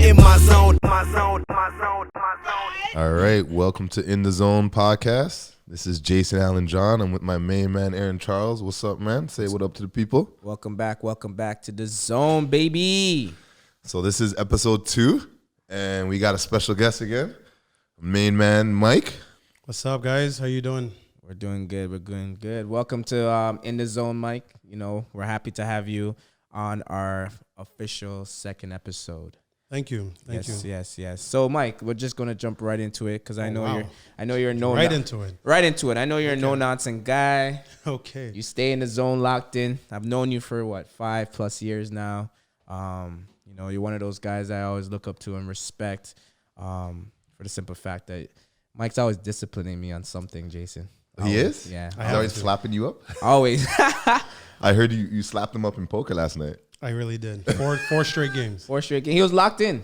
in my zone. All right, welcome to In the Zone podcast. This is Jason Allen John. I'm with my main man, Aaron Charles. What's up, man? Say what up to the people. Welcome back to the zone, baby. So this is episode 2, and we got a special guest again, main man Mike. What's up, guys? How you doing? We're doing good. Welcome to In the Zone, Mike. You know, we're happy to have you on our official second episode. Thank you. Thank you. Yes. So, Mike, we're just gonna jump right into it because I know you're Right into it. I know you're a no-nonsense guy. Okay. You stay in the zone, locked in. I've known you for 5+ years now. You know, you're one of those guys I always look up to and respect. For the simple fact that Mike's always disciplining me on something, Jason. He is? Yeah. He's always slapping you up? Always. I heard you slapped him up in poker last night. I really did. Four straight games. 4 straight games. He was locked in.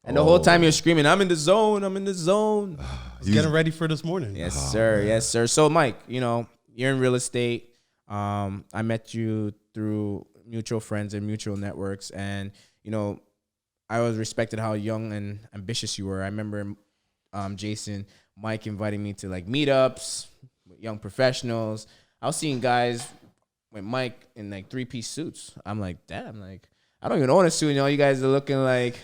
And the whole time he was screaming, I'm in the zone. He's getting ready for this morning. Yes, sir. Man. Yes, sir. So, Mike, you know, you're in real estate. I met you through mutual friends and mutual networks. And, you know, I always respected how young and ambitious you were. I remember Jason, Mike inviting me to, like, meetups with young professionals. I was seeing guys with Mike in, like, 3-piece suits. I'm like, damn, like, I don't even own a suit. You know, you guys are looking like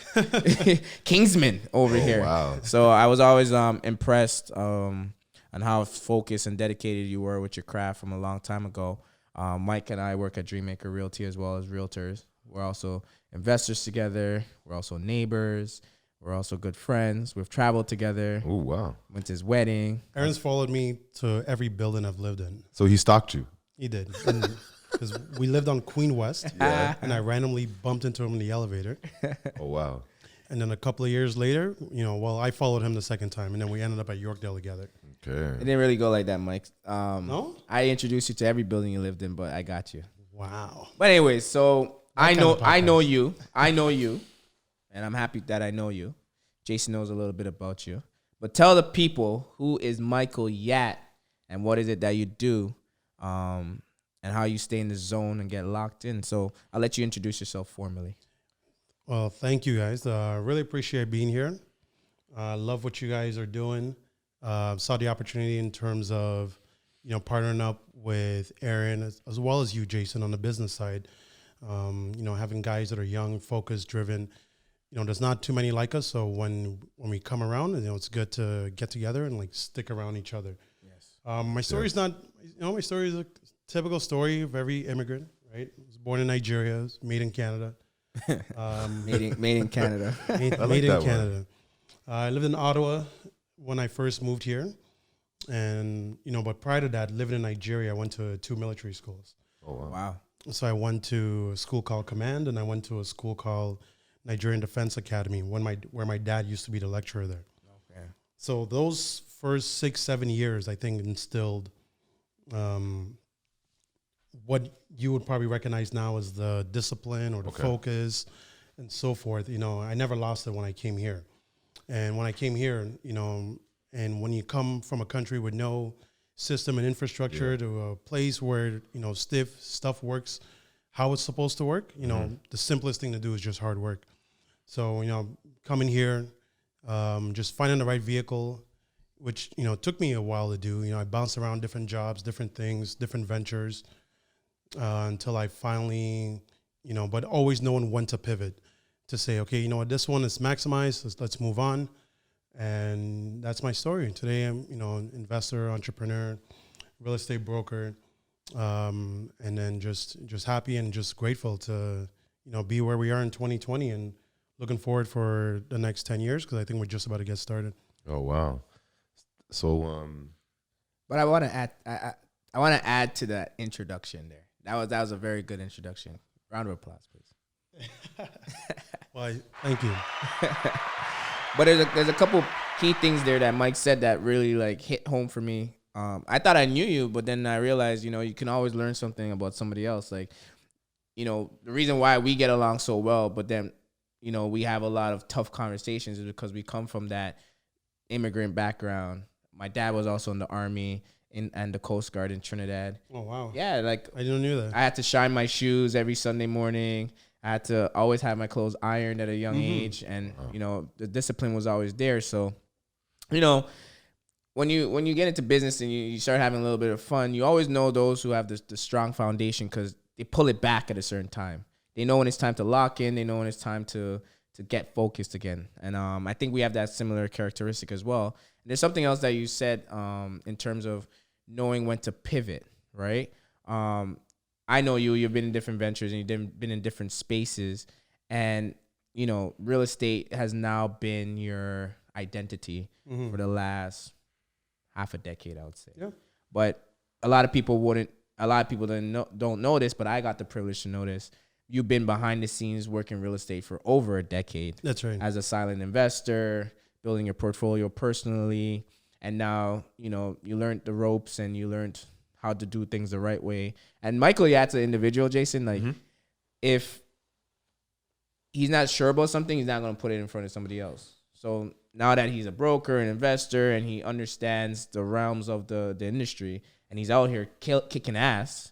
Kingsmen over here. Wow. So I was always impressed on how focused and dedicated you were with your craft from a long time ago. Mike and I work at Dreammaker Realty as well as realtors. We're also investors together. We're also neighbors. We're also good friends. We've traveled together. Oh, wow. Went to his wedding. Aaron's followed me to every building I've lived in. So he stalked you? He did. Because we lived on Queen West. Yeah. And I randomly bumped into him in the elevator. Oh, wow. And then a couple of years later, I followed him the second time. And then we ended up at Yorkdale together. Okay. It didn't really go like that, Mike. No? I introduced you to every building you lived in, but I got you. Wow. But anyways, so I know podcast. I know you, and I'm happy that I know you. Jason knows a little bit about you. But tell the people, who is Michael Yat, and what is it that you do, and how you stay in the zone and get locked in. So I'll let you introduce yourself formally. Well, thank you, guys. Really appreciate being here. Love what you guys are doing. Saw the opportunity in terms of, partnering up with Aaron as well as you, Jason, on the business side. Having guys that are young, focused, driven. There's not too many like us. So when we come around, it's good to get together and like stick around each other. Yes. My story is not, my story is a typical story of every immigrant, right? I was born in Nigeria, was made in Canada. Made in Canada. Made in Canada. I lived in Ottawa when I first moved here. And, but prior to that, living in Nigeria, I went to 2 military schools. Oh, wow. Wow. So I went to a school called Command, and I went to a school called Nigerian Defense Academy, where my dad used to be the lecturer there. Okay. So those first 6-7 years, I think, instilled what you would probably recognize now as the discipline or the focus and so forth. I never lost it when I came here. And when I came here, and when you come from a country with no system and infrastructure to a place where, stiff stuff works how it's supposed to work, the simplest thing to do is just hard work. So, coming here, just finding the right vehicle, which, took me a while to do. I bounced around different jobs, different things, different ventures, until I finally, but always knowing when to pivot to say, okay, this one is maximized, let's move on. And that's my story. Today I'm, an investor, entrepreneur, real estate broker, and then just happy and just grateful to, be where we are in 2020 and looking forward for the next 10 years because I think we're just about to get started. Oh, wow. So, But I want to add. I want to add to that introduction there. That was a very good introduction. Round of applause, please. Well, thank you. But there's a couple key things there that Mike said that really like hit home for me. I thought I knew you, but then I realized, you can always learn something about somebody else. Like, the reason why we get along so well, but then, we have a lot of tough conversations is because we come from that immigrant background. My dad was also in the Army and the Coast Guard in Trinidad. Oh, wow. Yeah, like I didn't know that. I had to shine my shoes every Sunday morning. I had to always have my clothes ironed at a young age, and the discipline was always there. So, when you get into business and you start having a little bit of fun, you always know those who have the strong foundation because they pull it back at a certain time. They know when it's time to lock in. They know when it's time to get focused again. And I think we have that similar characteristic as well. And there's something else that you said in terms of knowing when to pivot, right? I know you've been in different ventures and you've been in different spaces. And, real estate has now been your identity for the last half a decade, I would say. Yeah. But a lot of people don't know this, but I got the privilege to know this. You've been behind the scenes working real estate for over a decade. That's right. As a silent investor, building your portfolio personally. And now, you learned the ropes and you learned how to do things the right way. And Michael Yatt's an individual, Jason. Like, if he's not sure about something, he's not going to put it in front of somebody else. So now that he's a broker, an investor, and he understands the realms of the industry, and he's out here kicking ass,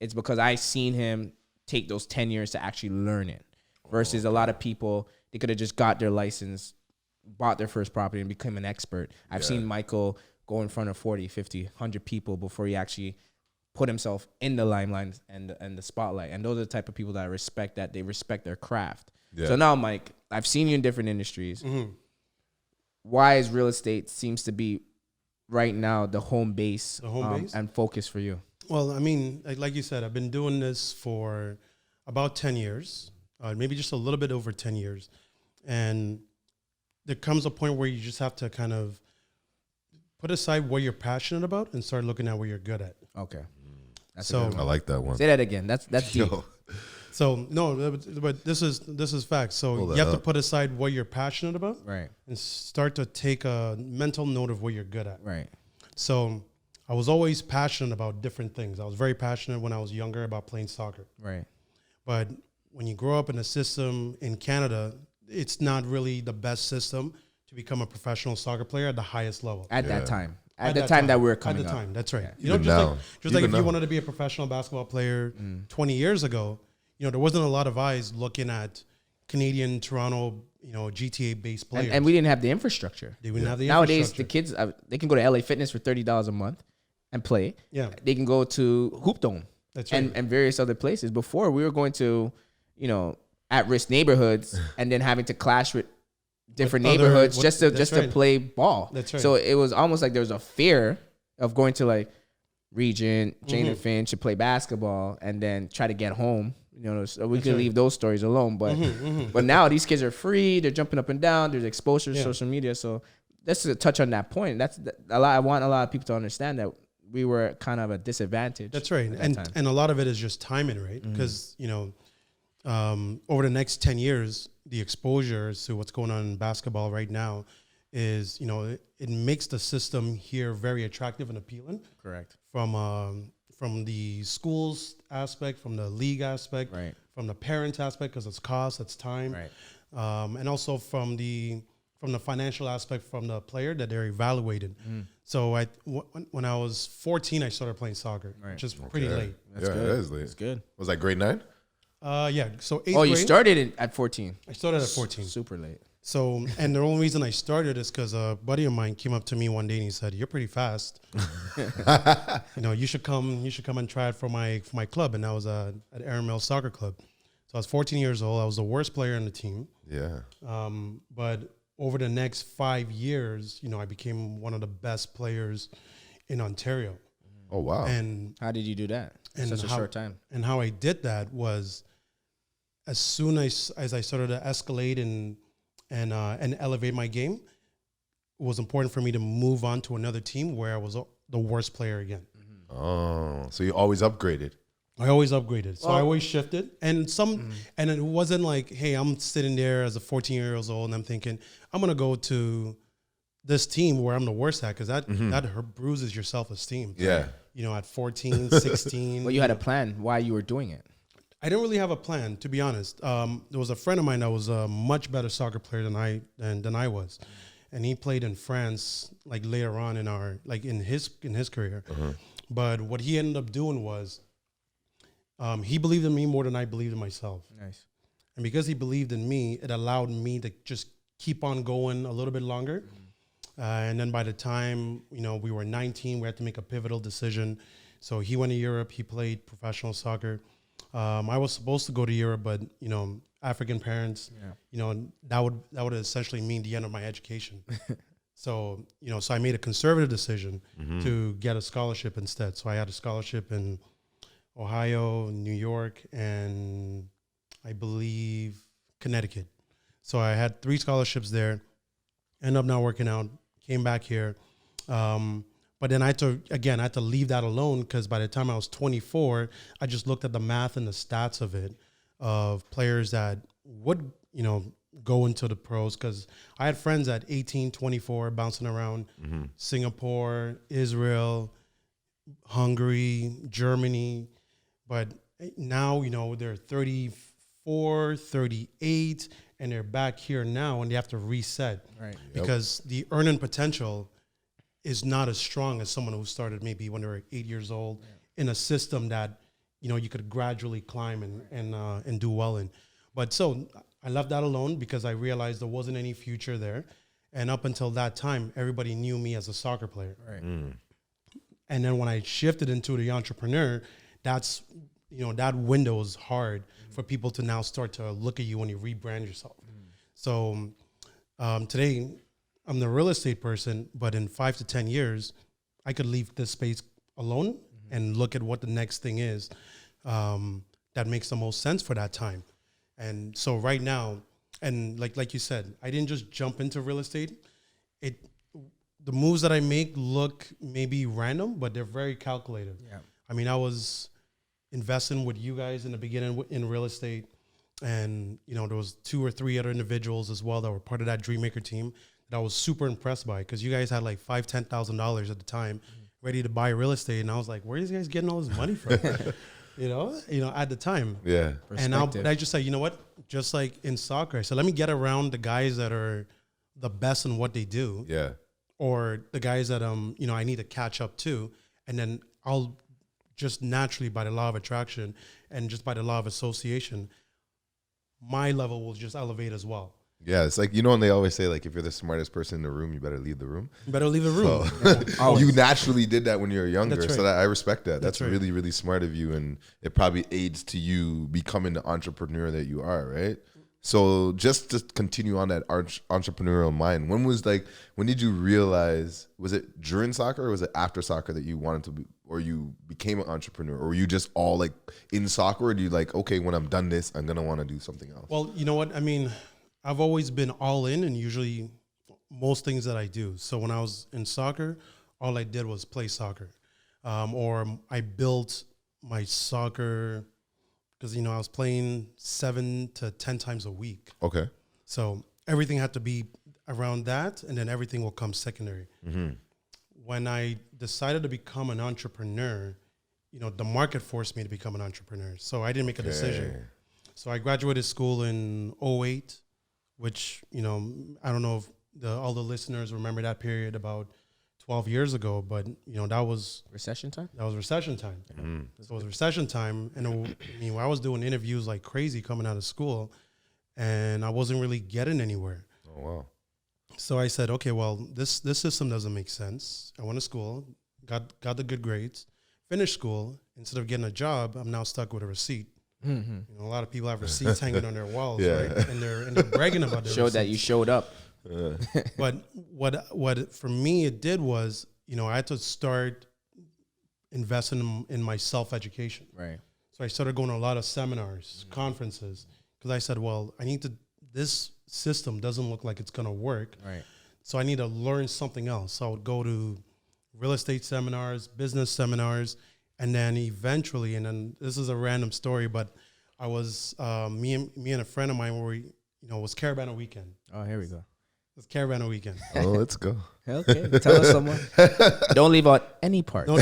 it's because I've seen him take those 10 years to actually learn it. Versus a lot of people, they could have just got their license, bought their first property, and become an expert. I've seen Michael go in front of 40, 50, 100 people before he actually put himself in the limelight and the spotlight. And those are the type of people that I respect, that they respect their craft. Yeah. So now, Mike, I've seen you in different industries. Why is real estate seems to be right now the home base, and focus for you? Well, I mean, like you said, I've been doing this for about 10 years, maybe just a little bit over 10 years. And there comes a point where you just have to kind of put aside what you're passionate about and start looking at what you're good at. Okay. So I like that one. Say that again. That's deep. So no, but this is facts. So you have to put aside what you're passionate about, right, and start to take a mental note of what you're good at. Right. So I was always passionate about different things. I was very passionate when I was younger about playing soccer. Right. But when you grow up in a system in Canada, it's not really the best system to become a professional soccer player at the highest level. At that time. At the time that we were coming up. At the time, that's right. Yeah. Just like if you wanted to be a professional basketball player 20 years ago, there wasn't a lot of eyes looking at Canadian, Toronto, GTA-based players. And we didn't have the infrastructure. They didn't have the Nowadays, infrastructure. the kids, they can go to LA Fitness for $30 a month and play. Yeah. They can go to Hoop Dome. That's right. And various other places. Before, we were going to, at-risk neighborhoods and then having to clash with different neighborhoods just to play ball. That's right. So it was almost like there was a fear of going to like Regent, Jane and Finch to play basketball and then try to get home. So we could leave those stories alone. But but now these kids are free. They're jumping up and down. There's exposure to social media. So that's to touch on that point. That's a lot. I want a lot of people to understand that we were kind of a disadvantage. That's right. And a lot of it is just timing, right? Because, over the next 10 years, the exposure to what's going on in basketball right now is, it makes the system here very attractive and appealing. Correct. From the schools aspect, from the league aspect, right, from the parent aspect, because it's cost, it's time, right, and also from the financial aspect from the player that they're evaluated. So when I was 14, I started playing soccer, which is pretty late. That's good. That is late. That's good. Was that grade 9? Yeah. So 8th you grade, started at 14. I started at 14. Super late. So, and the only reason I started is because a buddy of mine came up to me one day and he said, "You're pretty fast. You should come and try it for my club." And that was at Aaron Mills Soccer Club. So I was 14 years old. I was the worst player on the team. Yeah. But over the next 5 years, I became one of the best players in Ontario. Oh wow! And how did you do that in such a short time? And how I did that was, as soon as I started to escalate and elevate my game, it was important for me to move on to another team where I was the worst player again. Oh, so you always upgraded. I always upgraded. So I always shifted. And and it wasn't like, hey, I'm sitting there as a 14-year-old and I'm thinking, I'm going to go to this team where I'm the worst at, because that bruises your self-esteem. Yeah. At 14, 16. Well, you had a plan why you were doing it. I didn't really have a plan, to be honest. There was a friend of mine that was a much better soccer player than I was, and he played in France like later on in his career. But what he ended up doing was, He believed in me more than I believed in myself. Nice. And because he believed in me, it allowed me to just keep on going a little bit longer. And then by the time, we were 19, we had to make a pivotal decision. So he went to Europe. He played professional soccer. I was supposed to go to Europe, but, African parents, that would essentially mean the end of my education. So, so I made a conservative decision to get a scholarship instead. So I had a scholarship in Ohio, New York, and I believe Connecticut. So I had 3 scholarships there. Ended up not working out. Came back here. But then I had to leave that alone because by the time I was 24, I just looked at the math and the stats of it, of players that would, go into the pros. Because I had friends at 18, 24 bouncing around Singapore, Israel, Hungary, Germany. But now, they're 34, 38, and they're back here now and they have to reset. Right. Because the earning potential is not as strong as someone who started maybe when they were 8 years old in a system that, you could gradually climb and do well in. But so I left that alone because I realized there wasn't any future there. And up until that time, everybody knew me as a soccer player. Right. And then when I shifted into the entrepreneur, that's, that window is hard for people to now start to look at you when you rebrand yourself. So today, I'm the real estate person, but in 5 to 10 years, I could leave this space alone and look at what the next thing is that makes the most sense for that time. And so right now, and like you said, I didn't just jump into real estate. The moves that I make look maybe random, but they're very calculated. Yeah. I mean, I was investing with you guys in the beginning in real estate, and there was 2 or 3 other individuals as well that were part of that Dreammaker team that I was super impressed by, because you guys had like $5,000-$10,000 at the time ready to buy real estate, and I was like, where are these guys getting all this money from? At the time. Yeah. And I just said, you know what? Just like in soccer, I said, let me get around the guys that are the best in what they do. Yeah. Or the guys that I need to catch up to, and then I'll just naturally, by the law of attraction and just by the law of association, my level will just elevate as well. Yeah, it's like, and they always say, like, if you're the smartest person in the room, you better leave the room. You better leave the room. So, you naturally did that when you were younger. That's right. So I respect that. That's right. really, really smart of you. And it probably aids to you becoming the entrepreneur that you are, right? So just to continue on that entrepreneurial mind, when did you realize, was it during soccer or was it after soccer that you wanted to be, or you became an entrepreneur, or were you just all like in soccer, or do you like, okay, when I'm done this, I'm going to want to do something else? Well, you know what? I mean, I've always been all in, and usually most things that I do. So when I was in soccer, all I did was play soccer. Or I built my soccer because, I was playing 7 to 10 times a week. Okay. So everything had to be around that, and then everything will come secondary. When I decided to become an entrepreneur, the market forced me to become an entrepreneur. So I didn't make a decision. So I graduated school in 2008, which, I don't know if all the listeners remember that period about 12 years ago, but, that was recession time. That was recession time. So it was recession time. And I was doing interviews like crazy coming out of school, and I wasn't really getting anywhere. Oh, wow. So I said, okay, well, this system doesn't make sense. I went to school, got the good grades, finished school. Instead of getting a job, I'm now stuck with a receipt. A lot of people have receipts hanging on their walls, right? And they're bragging about their receipts. That you showed up. But what for me it did was, I had to start investing in my self-education. Right. So I started going to a lot of seminars, conferences, because I said, well, this system doesn't look like it's going to work. Right. So I need to learn something else. So I would go to real estate seminars, business seminars, and then eventually, and then this is a random story, but I was, me and a friend of mine were, was Caravana Weekend. Oh, here we go. It's Caravana Weekend. Oh, let's go. Okay, tell us someone. Don't leave out any part. No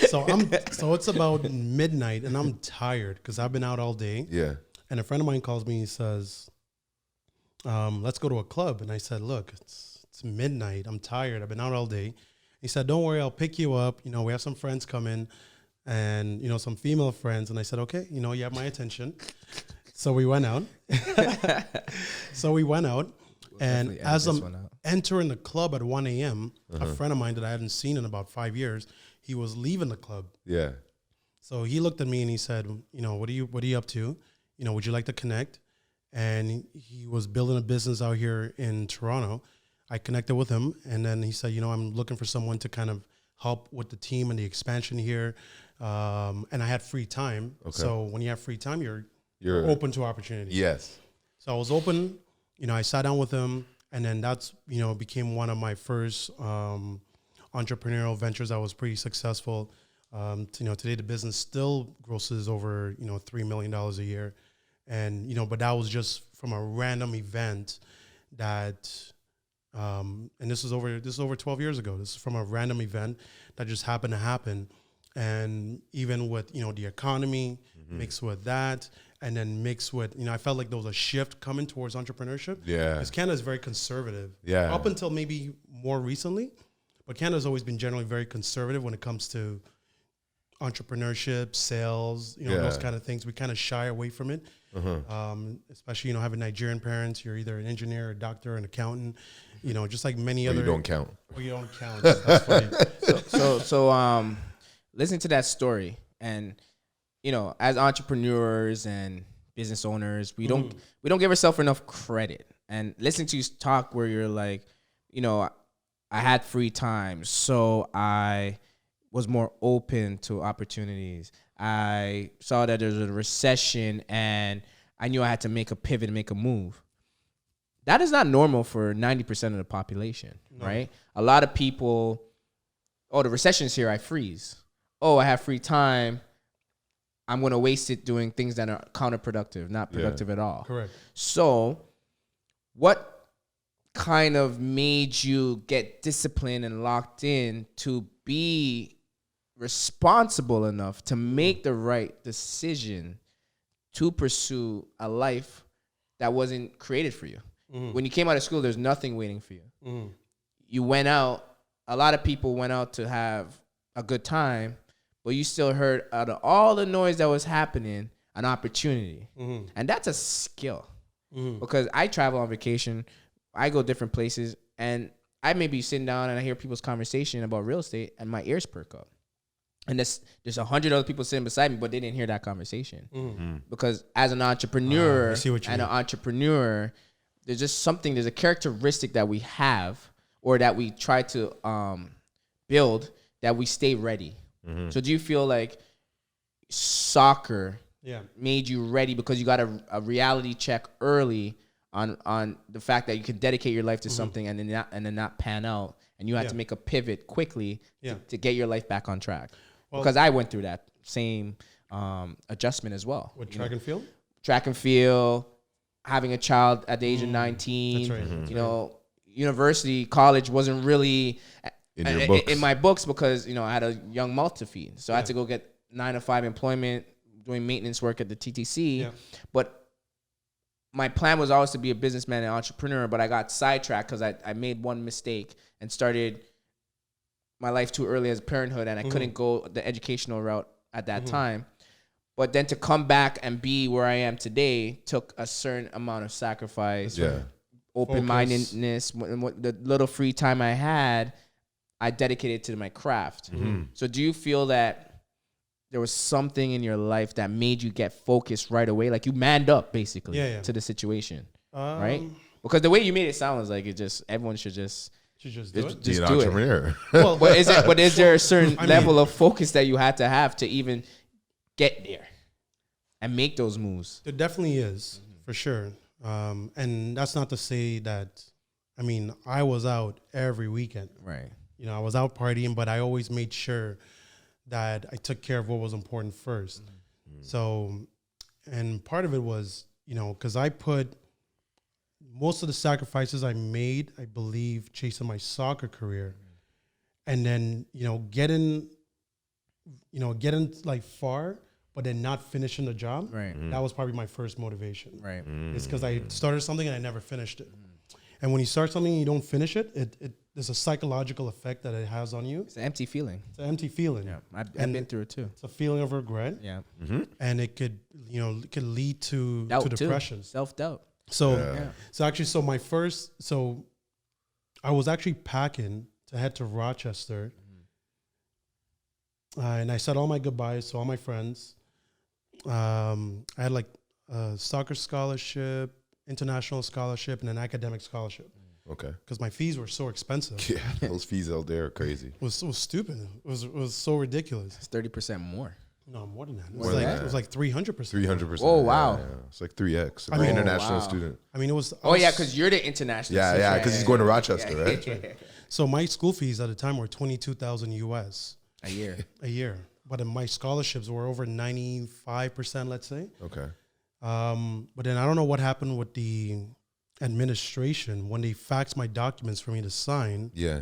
so it's about midnight, and I'm tired because I've been out all day. Yeah. And a friend of mine calls me. He says, "Let's go to a club." And I said, "Look, it's midnight. I'm tired. I've been out all day." He said, "Don't worry, I'll pick you up. We have some friends coming." and, you know, some female friends. And I said, okay, you know, you have my attention. So we went out. And as I'm entering the club at 1 a.m., a friend of mine that I hadn't seen in about 5 years, he was leaving the club. Yeah. So he looked at me and he said, you know, what are you up to? You know, would you like to connect? And he was building a business out here in Toronto. I connected with him, and then he said, you know, I'm looking for someone to kind of help with the team and the expansion here. And I had free time. Okay. So when you have free time, you're open to opportunities. Yes. So I was open. You know, I sat down with him, and then that's, you know, became one of my first entrepreneurial ventures that was pretty successful. You know, today the business still grosses over, you know, $3 million a year. And, you know, but that was just from a random event that, and this is over 12 years ago. This is from a random event that just happened to happen. And even with, you know, the economy mixed with that, and then mixed with, you know, I felt like there was a shift coming towards entrepreneurship. Yeah. Because Canada is very conservative. Yeah. Up until maybe more recently. But Canada's always been generally very conservative when it comes to entrepreneurship, sales, you know, those kind of things. We kind of shy away from it. Especially, you know, having Nigerian parents. You're either an engineer, a doctor, an accountant, you know, just like many other. You don't count. Or you don't count. That's funny. So, listening to that story, and, you know, as entrepreneurs and business owners, we don't give ourselves enough credit. And listening to you talk where you're like, you know, I had free time, so I was more open to opportunities. I saw that there was a recession, and I knew I had to make a pivot and make a move. That is not normal for 90% of the population, right? A lot of people, oh, the recession's here, I freeze. Oh, I have free time, I'm going to waste it doing things that are counterproductive, not productive at all. Correct. So what kind of made you get disciplined and locked in to be responsible enough to make the right decision to pursue a life that wasn't created for you? When you came out of school, there's nothing waiting for you. You went out. A lot of people went out to have a good time, but you still heard out of all the noise that was happening, an opportunity. And that's a skill. Because I travel on vacation, I go different places, and I may be sitting down and I hear people's conversation about real estate, and my ears perk up. And there's 100 other people sitting beside me, but they didn't hear that conversation. Because as an entrepreneur an entrepreneur, there's just something, there's a characteristic that we have, or that we try to build, that we stay ready. So do you feel like soccer made you ready because you got a reality check early on the fact that you can dedicate your life to something and then not pan out, and you had to make a pivot quickly to get your life back on track? Well, because I went through that same adjustment as well. With track and field? Track and field, having a child at the age of 19. That's right. You know, university, college wasn't really in my books because, you know, I had a young mouth to feed. So I had to go get 9-to-5 employment, doing maintenance work at the TTC. Yeah. But my plan was always to be a businessman and entrepreneur, but I got sidetracked because I made one mistake and started my life too early as parenthood, and I couldn't go the educational route at that time. But then to come back and be where I am today took a certain amount of sacrifice, open-mindedness. The little free time I had, I dedicated to my craft. So do you feel that there was something in your life that made you get focused right away? Like you manned up basically to the situation, right? Because the way you made it sound was like everyone should just do an entrepreneur. Well, but is there a certain level of focus that you had to have to even get there and make those moves? There definitely is, for sure. And that's not to say that, I mean, I was out every weekend. Right. You know, I was out partying, but I always made sure that I took care of what was important first. So, and part of it was, you know, because I put most of the sacrifices I made, I believe, chasing my soccer career, and then, you know, getting like far, but then not finishing the job. Right. That was probably my first motivation. Right. It's because I started something and I never finished it. And when you start something and you don't finish it, there's a psychological effect that it has on you. It's an empty feeling. It's an empty feeling. Yeah, I've been through it too. It's a feeling of regret. Yeah, and it could lead to doubt depression, self-doubt. So I was actually packing to head to Rochester, and I said all my goodbyes to all my friends. I had like a soccer scholarship, international scholarship, and an academic scholarship. Okay. Because my fees were so expensive. Yeah, those fees out there are crazy. It was so stupid. It was so ridiculous. It's 30% more. No, more than that. It was like 300%. 300%. Oh, wow. Yeah. It's like 3x. I mean, international wow. student. I mean, it was. Oh, yeah, because you're the international. Yeah, because he's going to Rochester, right? So my school fees at the time were $22,000 US A year. a year, but my scholarships were over 95%, let's say. Okay. But then I don't know what happened with the administration when they faxed my documents for me to sign. Yeah.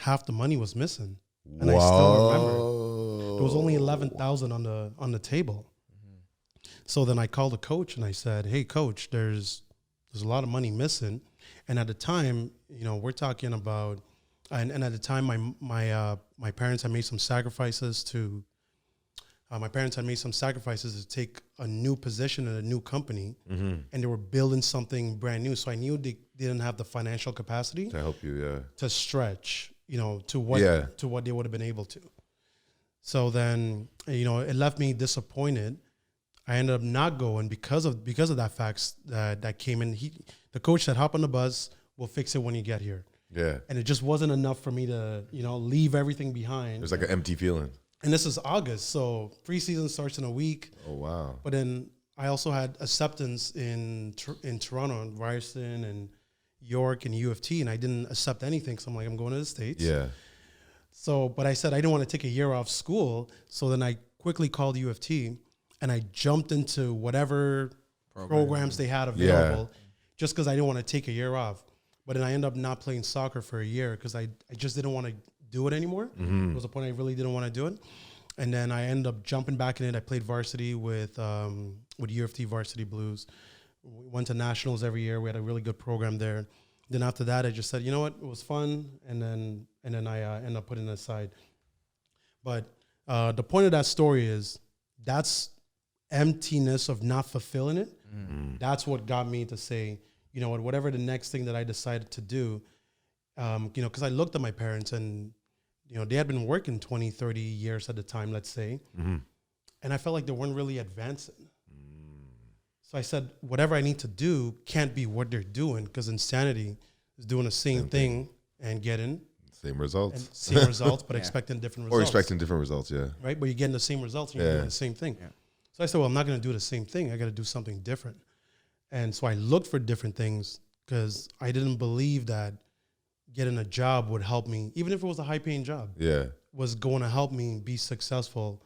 Half the money was missing, and I still remember there was only 11,000 on the table. So then I called the coach and I said, "Hey, coach, there's a lot of money missing." And at the time, we're talking about, and at the time, my parents had made some sacrifices to. My parents had made some sacrifices to take a new position in a new company, and they were building something brand new. So I knew they didn't have the financial capacity To help you, yeah. to stretch, to what they would have been able to. So then, it left me disappointed. I ended up not going because of that fax that came in. The coach said, "Hop on the bus. We'll fix it when you get here." Yeah. And it just wasn't enough for me to, leave everything behind. There's like an empty feeling. And this is August, so preseason starts in a week. Oh, wow. But then I also had acceptance in Toronto, and Ryerson, and York, and U of T, and I didn't accept anything. So I'm going to the States. Yeah. So, but I said I didn't want to take a year off school. So then I quickly called U of T, and I jumped into whatever programs they had available, just because I didn't want to take a year off. But then I ended up not playing soccer for a year because I just didn't want to do it anymore. It was a point I really didn't want to do it. And then I ended up jumping back in it. I played varsity with U of T Varsity Blues. We went to nationals every year. We had a really good program there. Then after that, I just said, you know what, it was fun. And then I ended up putting it aside. But the point of that story is that's emptiness of not fulfilling it. That's what got me to say, you know what, whatever the next thing that I decided to do, because I looked at my parents and, they had been working 20, 30 years at the time, let's say. And I felt like they weren't really advancing. So I said, whatever I need to do can't be what they're doing, because insanity is doing the same thing and getting same results. But expecting different results. Or expecting different results, yeah. Right? But you're getting the same results and you're doing the same thing. Yeah. So I said, well, I'm not going to do the same thing. I got to do something different. And so I looked for different things because I didn't believe that getting a job would help me, even if it was a high-paying job, was going to help me be successful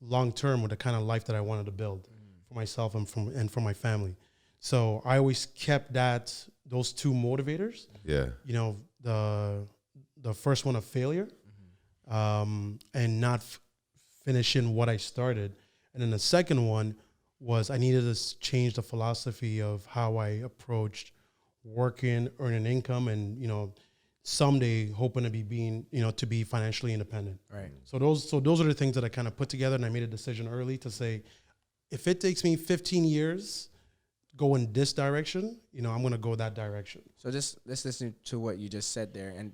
long-term with the kind of life that I wanted to build for myself and for my family. So I always kept those two motivators. Yeah. The first one of failure, and not finishing what I started. And then the second one was I needed to change the philosophy of how I approached working, earning income, and, someday hoping to be financially independent. Right. So those are the things that I kind of put together, and I made a decision early to say, if it takes me 15 years go in this direction, I'm going to go that direction. So just let's listen to what you just said there. And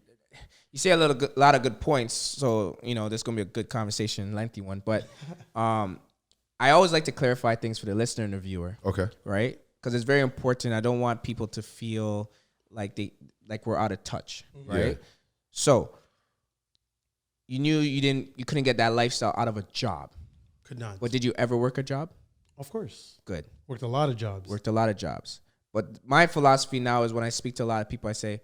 you say a lot of good points. So, this is going to be a good conversation, lengthy one. But I always like to clarify things for the listener and the viewer. Okay. Right? Because it's very important. I don't want people to feel like we're out of touch. Right? Yeah. So you knew you couldn't get that lifestyle out of a job. Could not. But did you ever work a job? Of course. Good. Worked a lot of jobs. But my philosophy now is when I speak to a lot of people, I say,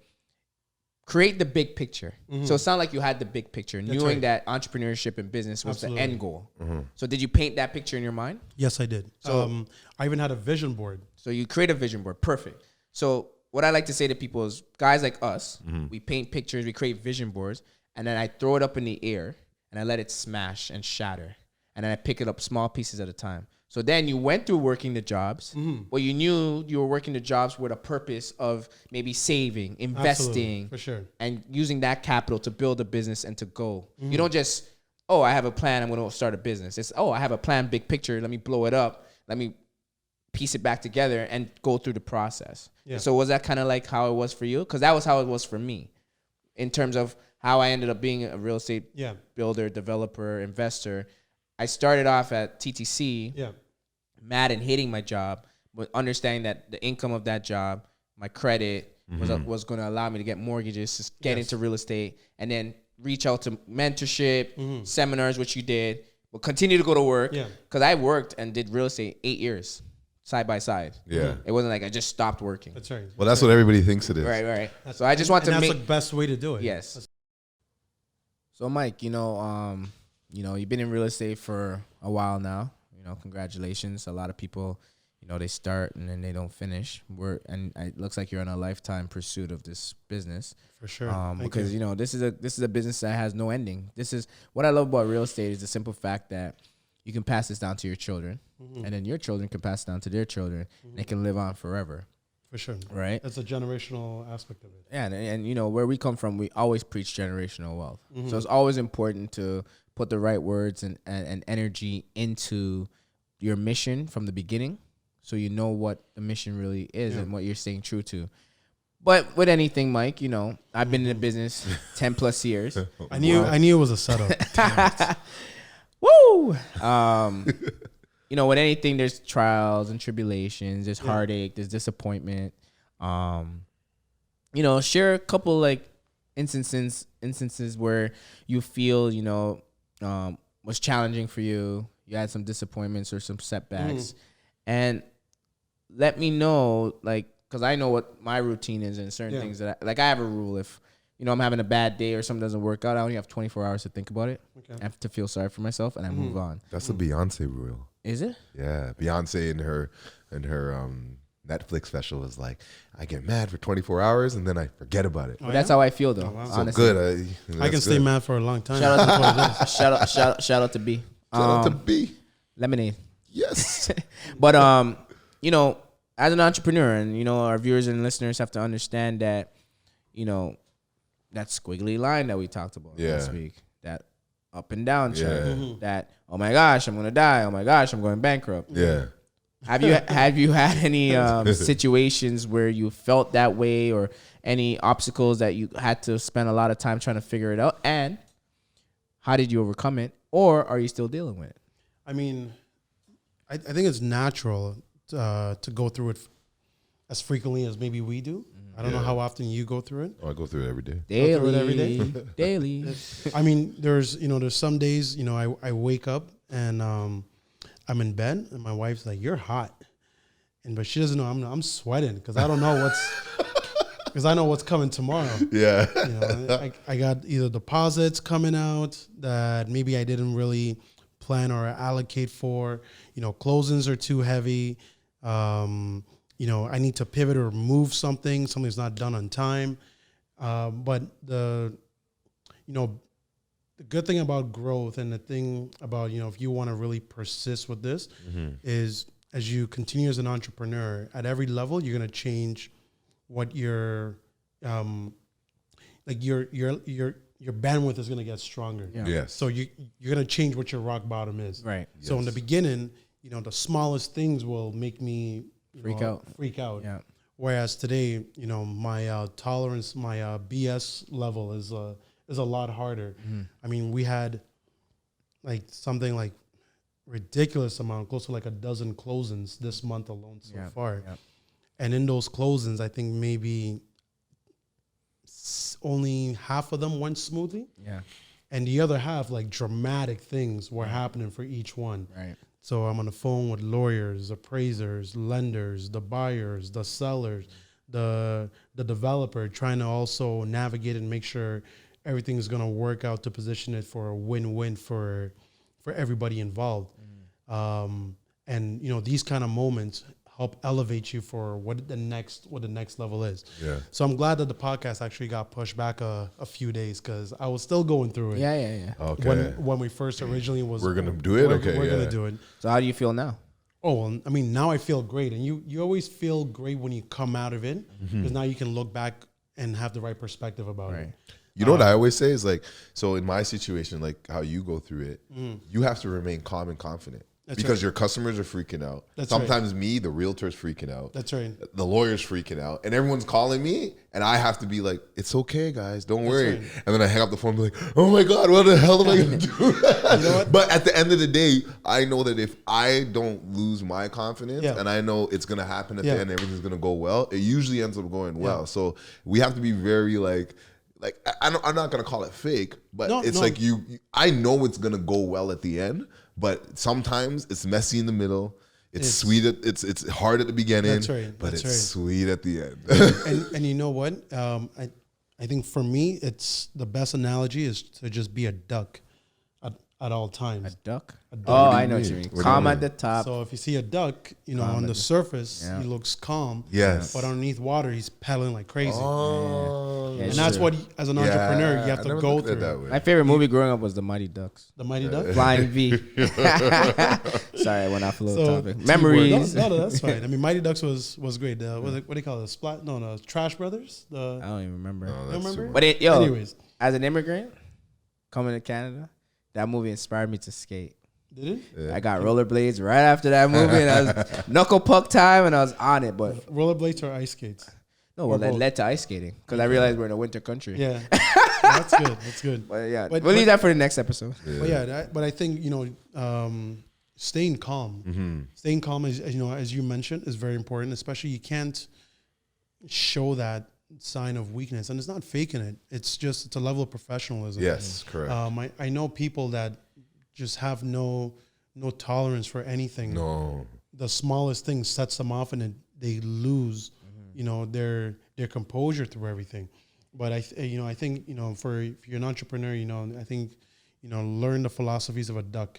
create the big picture. So it sounded like you had the big picture, knowing that entrepreneurship and business was the end goal. So did you paint that picture in your mind? Yes, I did. So I even had a vision board. So you create a vision board. Perfect. So what I like to say to people is, guys like us, we paint pictures, we create vision boards, and then I throw it up in the air and I let it smash and shatter. and then I pick it up small pieces at a time. So then you went through working the jobs, but you knew you were working the jobs with a purpose of maybe saving, investing, for sure, and using that capital to build a business and to go. You don't just, oh, I have a plan, I'm going to start a business. It's, oh, I have a plan, big picture, let me blow it up, let me piece it back together and go through the process. Yeah. So was that kind of like how it was for you? Because that was how it was for me in terms of how I ended up being a real estate builder, developer, investor. I started off at TTC, mad and hating my job, but understanding that the income of that job, my credit was going to allow me to get mortgages, to get into real estate, and then reach out to mentorship, seminars, which you did, but continue to go to work. Because I worked and did real estate 8 years, side by side. Yeah. It wasn't like I just stopped working. That's right. Well, that's what everybody thinks it is. Right. So I just want to that's make... the best way to do it. Yes. So, Mike, you've been in real estate for a while now. Congratulations. A lot of people, they start and then they don't finish. And it looks like you're on a lifetime pursuit of this business. For sure. Because this is a business that has no ending. This is what I love about real estate is the simple fact that you can pass this down to your children, and then your children can pass it down to their children, and it can live on forever. For sure. Right? That's a generational aspect of it. Yeah, and where we come from, we always preach generational wealth. So it's always important to put the right words and energy into your mission from the beginning, so you know what the mission really is and what you're staying true to. But with anything, Mike, I've been in the business 10 plus years. I knew it was a setup. Woo! With anything, there's trials and tribulations, there's heartache, there's disappointment. Share a couple like instances where you feel, was challenging for you. You had some disappointments or some setbacks, and let me know, because I know what my routine is and certain things that I have a rule. If I'm having a bad day or something doesn't work out, I only have 24 hours to think about it. Okay. I have to feel sorry for myself, and I move on. That's the Beyonce rule. Is it? Yeah, Beyonce in her Netflix special is like, I get mad for 24 hours and then I forget about it. That's how I feel though. wow. Honestly. So good. I can stay mad for a long time. Shout out to B. Shout out to B. Lemonade. Yes. But as an entrepreneur, and our viewers and listeners have to understand that, that squiggly line that we talked about last week, that up and down chart, that oh my gosh, I'm gonna die, oh my gosh, I'm going bankrupt. Yeah. Have you had any situations where you felt that way, or any obstacles that you had to spend a lot of time trying to figure it out, and how did you overcome it, or are you still dealing with it? I mean, I think it's natural to go through it as frequently as maybe we do. I don't know how often you go through it. Oh, I go through it every day. Daily. Go through it every day? Daily. I mean, there's some days, I wake up and I'm in bed and my wife's like, "You're hot," but she doesn't know I'm sweating because I don't know because I know what's coming tomorrow. Yeah. I got either deposits coming out that maybe I didn't really plan or allocate for. Closings are too heavy. I need to pivot or move something's not done on time. But the good thing about growth and the thing about, if you want to really persist with this is as you continue as an entrepreneur at every level, you're going to change what your bandwidth is going to get stronger. Yeah. Yes. So you're going to change what your rock bottom is. Right. So in the beginning, the smallest things will make me freak out. Yeah. Whereas today, my tolerance, my BS level is a lot harder. I mean, we had something like ridiculous amount, close to like a dozen closings this month alone so far. Yeah. And in those closings, I think maybe only half of them went smoothly. Yeah. And the other half, dramatic things were happening for each one. Right. So I'm on the phone with lawyers, appraisers, lenders, the buyers, the sellers, the developer, trying to also navigate and make sure everything is going to work out to position it for a win-win for everybody involved. And these kind of moments help elevate you for what the next level is. Yeah. So I'm glad that the podcast actually got pushed back a few days because I was still going through it. Yeah. Okay. When we first originally was We're gonna do it. We're gonna do it. So how do you feel now? Oh, well, I mean, now I feel great, and you always feel great when you come out of it because now you can look back and have the right perspective about it. You know what I always say is like, so in my situation, like how you go through it, you have to remain calm and confident. Because your customers are freaking out. Sometimes me, the realtor's freaking out. That's right. The lawyer's freaking out. And everyone's calling me, and I have to be like, it's okay, guys. Don't worry. Right. And then I hang up the phone and be like, oh my God, what the hell am I going to do? You know what? But at the end of the day, I know that if I don't lose my confidence and I know it's going to happen at the end, everything's going to go well, it usually ends up going well. So we have to be very like I'm not going to call it fake, but like I know it's going to go well at the end. But sometimes it's messy in the middle. It's sweet. It's hard at the beginning. That's right. But it's sweet at the end. and you know what? I think for me, it's the best analogy is to just be a duck at all times. A duck? Oh, I know what you mean. Calm at the top. So if you see a duck, on the surface, he looks calm. Yes. But underneath water, he's paddling like crazy. Oh. And that's what, as an entrepreneur, you have to go through. My favorite movie growing up was The Mighty Ducks. The Mighty Ducks? Flying V. Sorry, I went off a little topic. Memories. No, that's fine. I mean, Mighty Ducks was great. What do you call it? The Trash Brothers? I don't even remember. No, you remember? But anyways, as an immigrant coming to Canada, that movie inspired me to skate. Did it? Yeah. I got rollerblades right after that movie, and I was knuckle puck time, and I was on it. But rollerblades or ice skates? No, well, that led to ice skating because I realized we're in a winter country. Yeah, that's good. That's good. But yeah, we'll leave that for the next episode. Yeah. But I think staying calm, staying calm, as you mentioned, is very important. Especially you can't show that sign of weakness, and it's not faking it. It's a level of professionalism. Yes, correct. I know people that just have no tolerance for anything. No, the smallest thing sets them off, and they lose, their composure through everything. But I think if you're an entrepreneur, I think learn the philosophies of a duck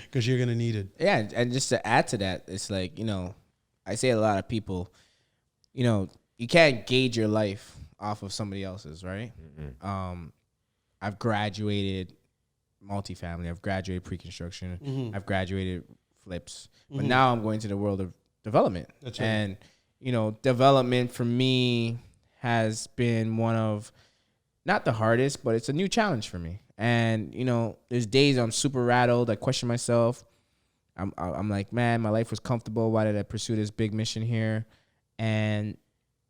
because you're gonna need it. Yeah, and just to add to that, it's like I say a lot of people, you can't gauge your life off of somebody else's, right? I've graduated multifamily. I've graduated pre-construction. I've graduated flips. But now I'm going to the world of development. That's right. And, development for me has been one of, not the hardest, but it's a new challenge for me. And, there's days I'm super rattled. I question myself. I'm like, man, my life was comfortable. Why did I pursue this big mission here?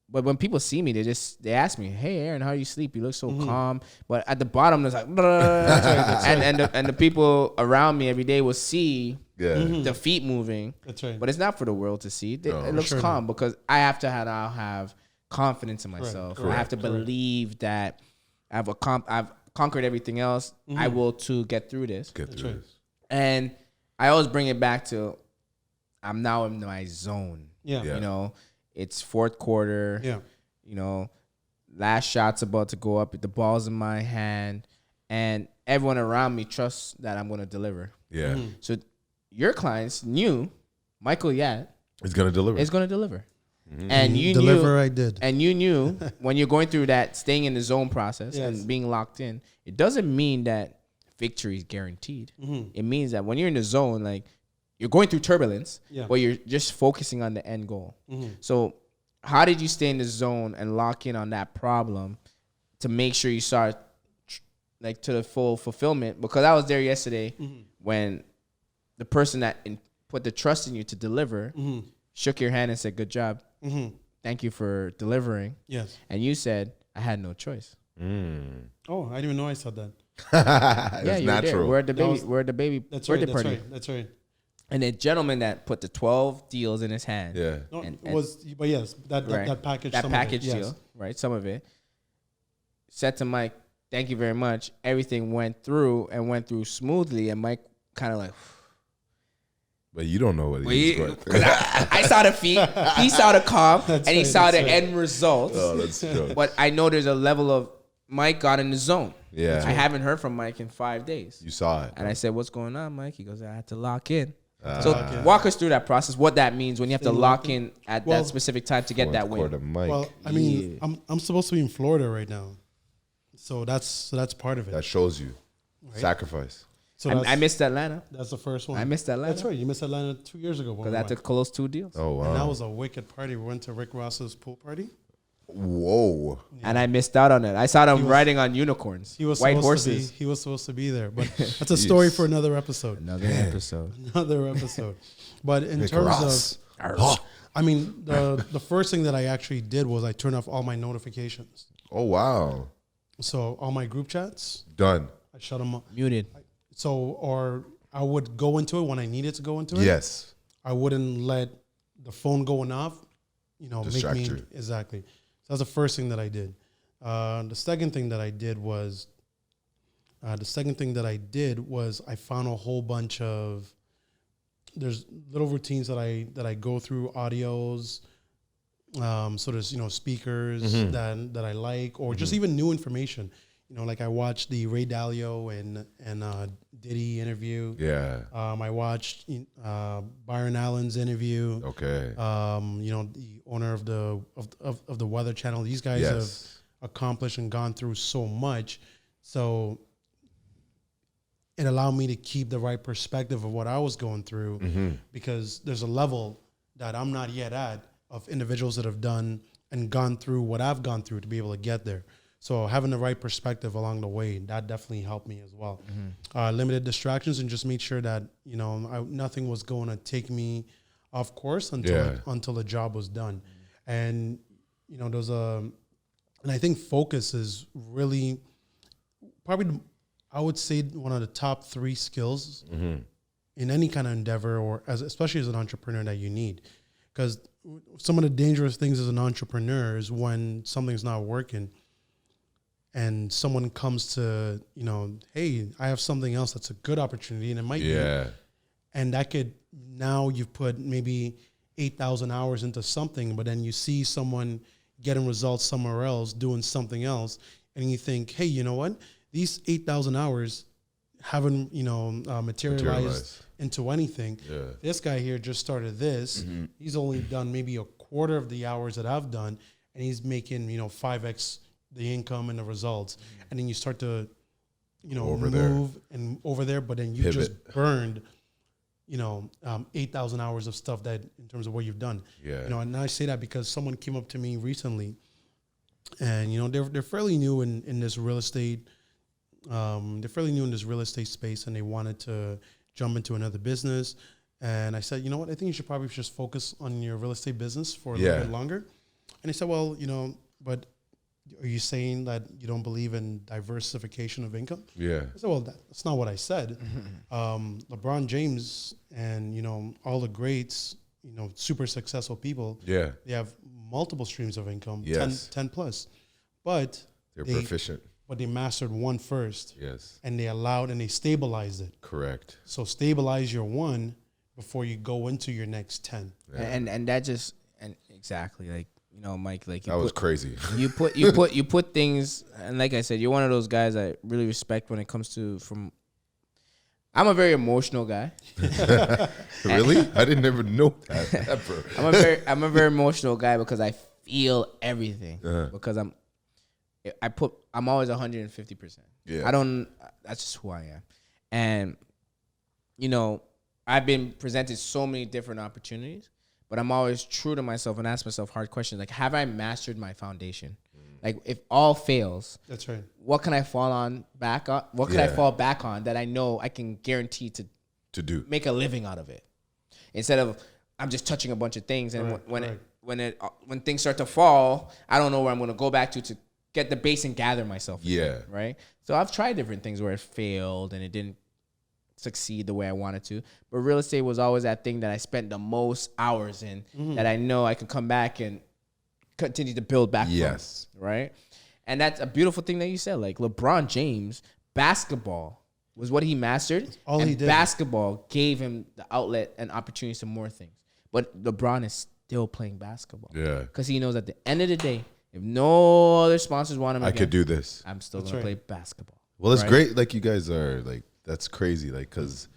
But when people see me, they ask me, "Hey, Aaron, how do you sleep? You look so calm." But at the bottom, there's like, and the people around me every day will see the feet moving. That's right. But it's not for the world to see. It looks calm because I have to now have confidence in myself. Correct. I have to believe that I've conquered everything else. I will too get through this. And I always bring it back to I'm now in my zone. Yeah. It's fourth quarter. Yeah. Last shot's about to go up. The ball's in my hand. And everyone around me trusts that I'm going to deliver. Yeah. So your clients knew Michael Yat is going to deliver. And you deliver, I did. And you knew when you're going through that staying in the zone process and being locked in, it doesn't mean that victory is guaranteed. It means that when you're in the zone, like, you're going through turbulence, but you're just focusing on the end goal. So how did you stay in the zone and lock in on that problem to make sure you start to the full fulfillment? Because I was there yesterday when the person that put the trust in you to deliver shook your hand and said, "Good job. Thank you for delivering." Yes. And you said, "I had no choice." Oh, I didn't even know I said that. It's natural. We're at the baby birthday party. That's right. And the gentleman that put the 12 deals in his hand. Yeah. No, but yes, that package. That package deal, right? Some of it. Said to Mike, "Thank you very much." Everything went through smoothly. And Mike kind of like. But you don't know what he was going. I saw the feet. He saw the calm. He saw the end result. Oh, that's true. But I know there's a level of Mike got in the zone. Yeah. I haven't heard from Mike in 5 days. You saw it. And I said, "What's going on, Mike?" He goes, "I had to lock in." So walk us through that process, what that means when you have to lock in at that specific time to get that win. Well, I mean, I'm supposed to be in Florida right now. So that's part of it. That shows you. Right? Sacrifice. So I missed Atlanta. That's the first one. I missed Atlanta. That's right. You missed Atlanta 2 years ago. Because I had to close 2 deals. Oh, wow. And that was a wicked party. We went to Rick Ross's pool party. Whoa. Yeah. And I missed out on it. I saw them riding on unicorns. He was white horses. He was supposed to be there. But that's a story for another episode. Another episode. But in Rick terms Ross. of... I mean, the first thing that I actually did was I turned off all my notifications. Oh, wow. So all my group chats. Done. I shut them off. Muted. Or I would go into it when I needed to go into it. Yes. I wouldn't let the phone going off, Distract make me you. Exactly. So that's the first thing that I did. The second thing that I did was I found a whole bunch of there's little routines that I go through, audios. So there's speakers that I like, or just even new information. Like I watched the Ray Dalio and Diddy interview. Yeah. I watched Byron Allen's interview. Okay. The owner of the Weather Channel. These guys have accomplished and gone through so much. So it allowed me to keep the right perspective of what I was going through, because there's a level that I'm not yet at of individuals that have done and gone through what I've gone through to be able to get there. So having the right perspective along the way, that definitely helped me as well. Limited distractions and just made sure that, nothing was going to take me off course until the job was done. And, and I think focus is really probably, I would say, one of the top 3 skills in any kind of endeavor, or especially as an entrepreneur, that you need. Because some of the dangerous things as an entrepreneur is when something's not working and someone comes to, hey, I have something else that's a good opportunity, and it might be. And that could, now you've put maybe 8,000 hours into something, but then you see someone getting results somewhere else, doing something else, and you think, hey, you know what? These 8,000 hours haven't, materialized into anything. This guy here just started this. He's only done maybe a quarter of the hours that I've done, and he's making, 5x the income and the results. And then you start to, move and over there, but then you just burned, 8,000 hours of stuff that in terms of what you've done. And I say that because someone came up to me recently, and, they're fairly new in this real estate. They're fairly new in this real estate space, and they wanted to jump into another business. And I said, you know what? I think you should probably just focus on your real estate business for a little bit longer. And they said, well, but are you saying that you don't believe in diversification of income? I said, well, that's not what I said. LeBron James and, all the greats, super successful people, they have multiple streams of income, 10 plus. But they're proficient. But they mastered one first. And they allowed and they stabilized it. Correct. So stabilize your one before you go into your next 10. And that just, and exactly, like, Mike, like that was crazy. You put things, and like I said, you're one of those guys I really respect when it comes to I'm a very emotional guy. Really? I didn't ever know that ever. I'm a very emotional guy because I feel everything. Because I'm always 150%. That's just who I am. And, I've been presented so many different opportunities, but I'm always true to myself and ask myself hard questions. Like, have I mastered my foundation? Like, if all fails, that's right. What can I fall back on? What can I fall back on that I know I can guarantee to do, make a living out of it? Instead of I'm just touching a bunch of things, and when things start to fall, I don't know where I'm going to go back to get the base and gather myself. Right. So I've tried different things where it failed and it didn't succeed the way I wanted to, but real estate was always that thing that I spent the most hours in, that I know I can come back and continue to build back from, right? And that's a beautiful thing that you said. Like LeBron James, basketball was what he mastered. All he did. Basketball gave him the outlet and opportunities to more things. But LeBron is still playing basketball. Because he knows at the end of the day, if no other sponsors want him I could do this. I'm still going to play basketball. Well, it's great. Like, you guys are like, that's crazy. Like, because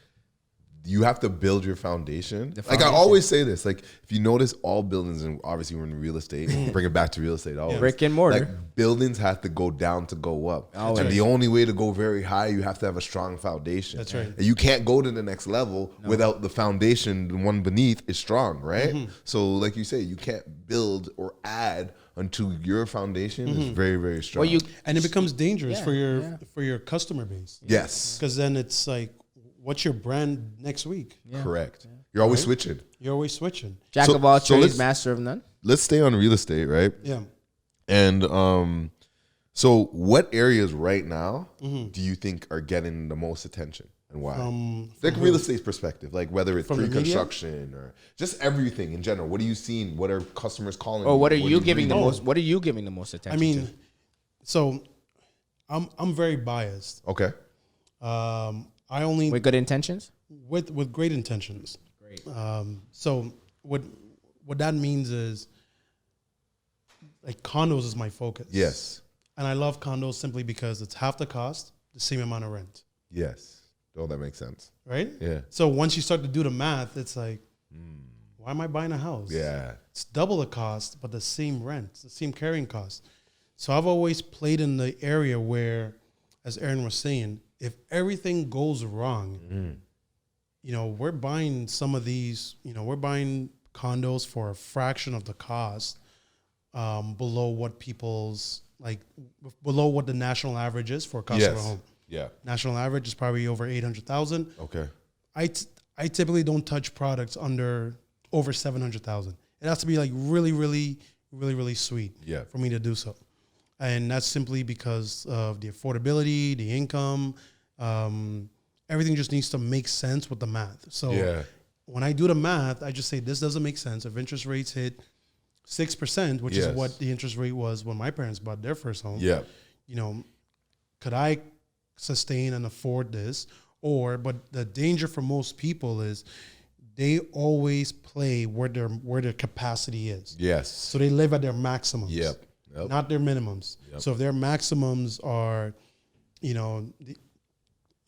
you have to build your foundation. The Like I foundation. always say this, like if you notice all buildings, and obviously we're in real estate, bring it back to real estate. Always. Brick and mortar. Like buildings have to go down to go up. Always. And the only way to go very high, you have to have a strong foundation. That's right. And you can't go to the next level without the foundation, the one beneath is strong, right? So like you say, you can't build or add until your foundation is very, very strong. Well, you And it becomes dangerous Yeah, for your customer base. yes, Because then it's like, what's your brand next week? correct. You're always switching. You're always switching. jack So- of all so trades, let's- master of none. Let's stay on real estate, right? Yeah. And so what areas right now do you think are getting the most attention and why? Like real estate perspective, like whether it's From the media? pre-construction or just everything in general. What are you seeing? What are customers calling? Or what are you do giving the reading? most? What are you giving the most attention? I mean, so I'm very biased. Okay. I only with good intentions. with great intentions. Great. So what that means is like condos is my focus. Yes. And I love condos simply because it's half the cost, the same amount of rent, Yes. Oh, that makes sense. right? Yeah. So once you start to do the math, it's like, why am I buying a house? Yeah. It's double the cost, but the same rent, the same carrying cost. So I've always played in the area where, as Aaron was saying, if everything goes wrong, you know, we're buying some of these, you know, we're buying condos for a fraction of the cost, below what people's, like, below what the national average is for a cost of a Yes. home. Yeah. National average is probably over 800,000. Okay. I typically don't touch products under over 700,000. It has to be like really sweet Yeah. for me to do so. And that's simply because of the affordability, the income, everything just needs to make sense with the math. So Yeah. when I do the math, I just say this doesn't make sense. If interest rates hit 6%, which Yes. is what the interest rate was when my parents bought their first home, Yeah. you know, could I sustain and afford this? But the danger for most people is they always play where their capacity is. Yes. So they live at their maximums. Yep. Not their minimums. Yep. So if their maximums are,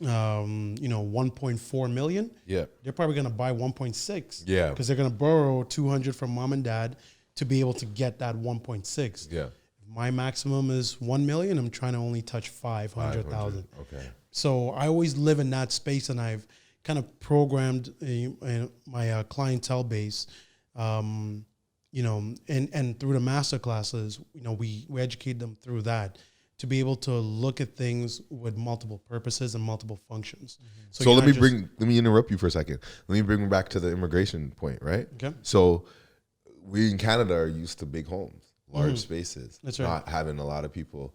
1.4 million, Yeah. they're probably going to buy 1.6. Yeah. Because they're going to borrow 200 from mom and dad to be able to get that 1.6. Yeah. My maximum is 1 million. I'm trying to only touch 500,000. Okay. So I always live in that space, and I've kind of programmed my clientele base, and through the master classes, we educate them through that to be able to look at things with multiple purposes and multiple functions. So you're let not me interrupt you for a second. Let me bring me back to the immigration point, right? Okay. So we in Canada are used to big homes, large spaces, That's right. not having a lot of people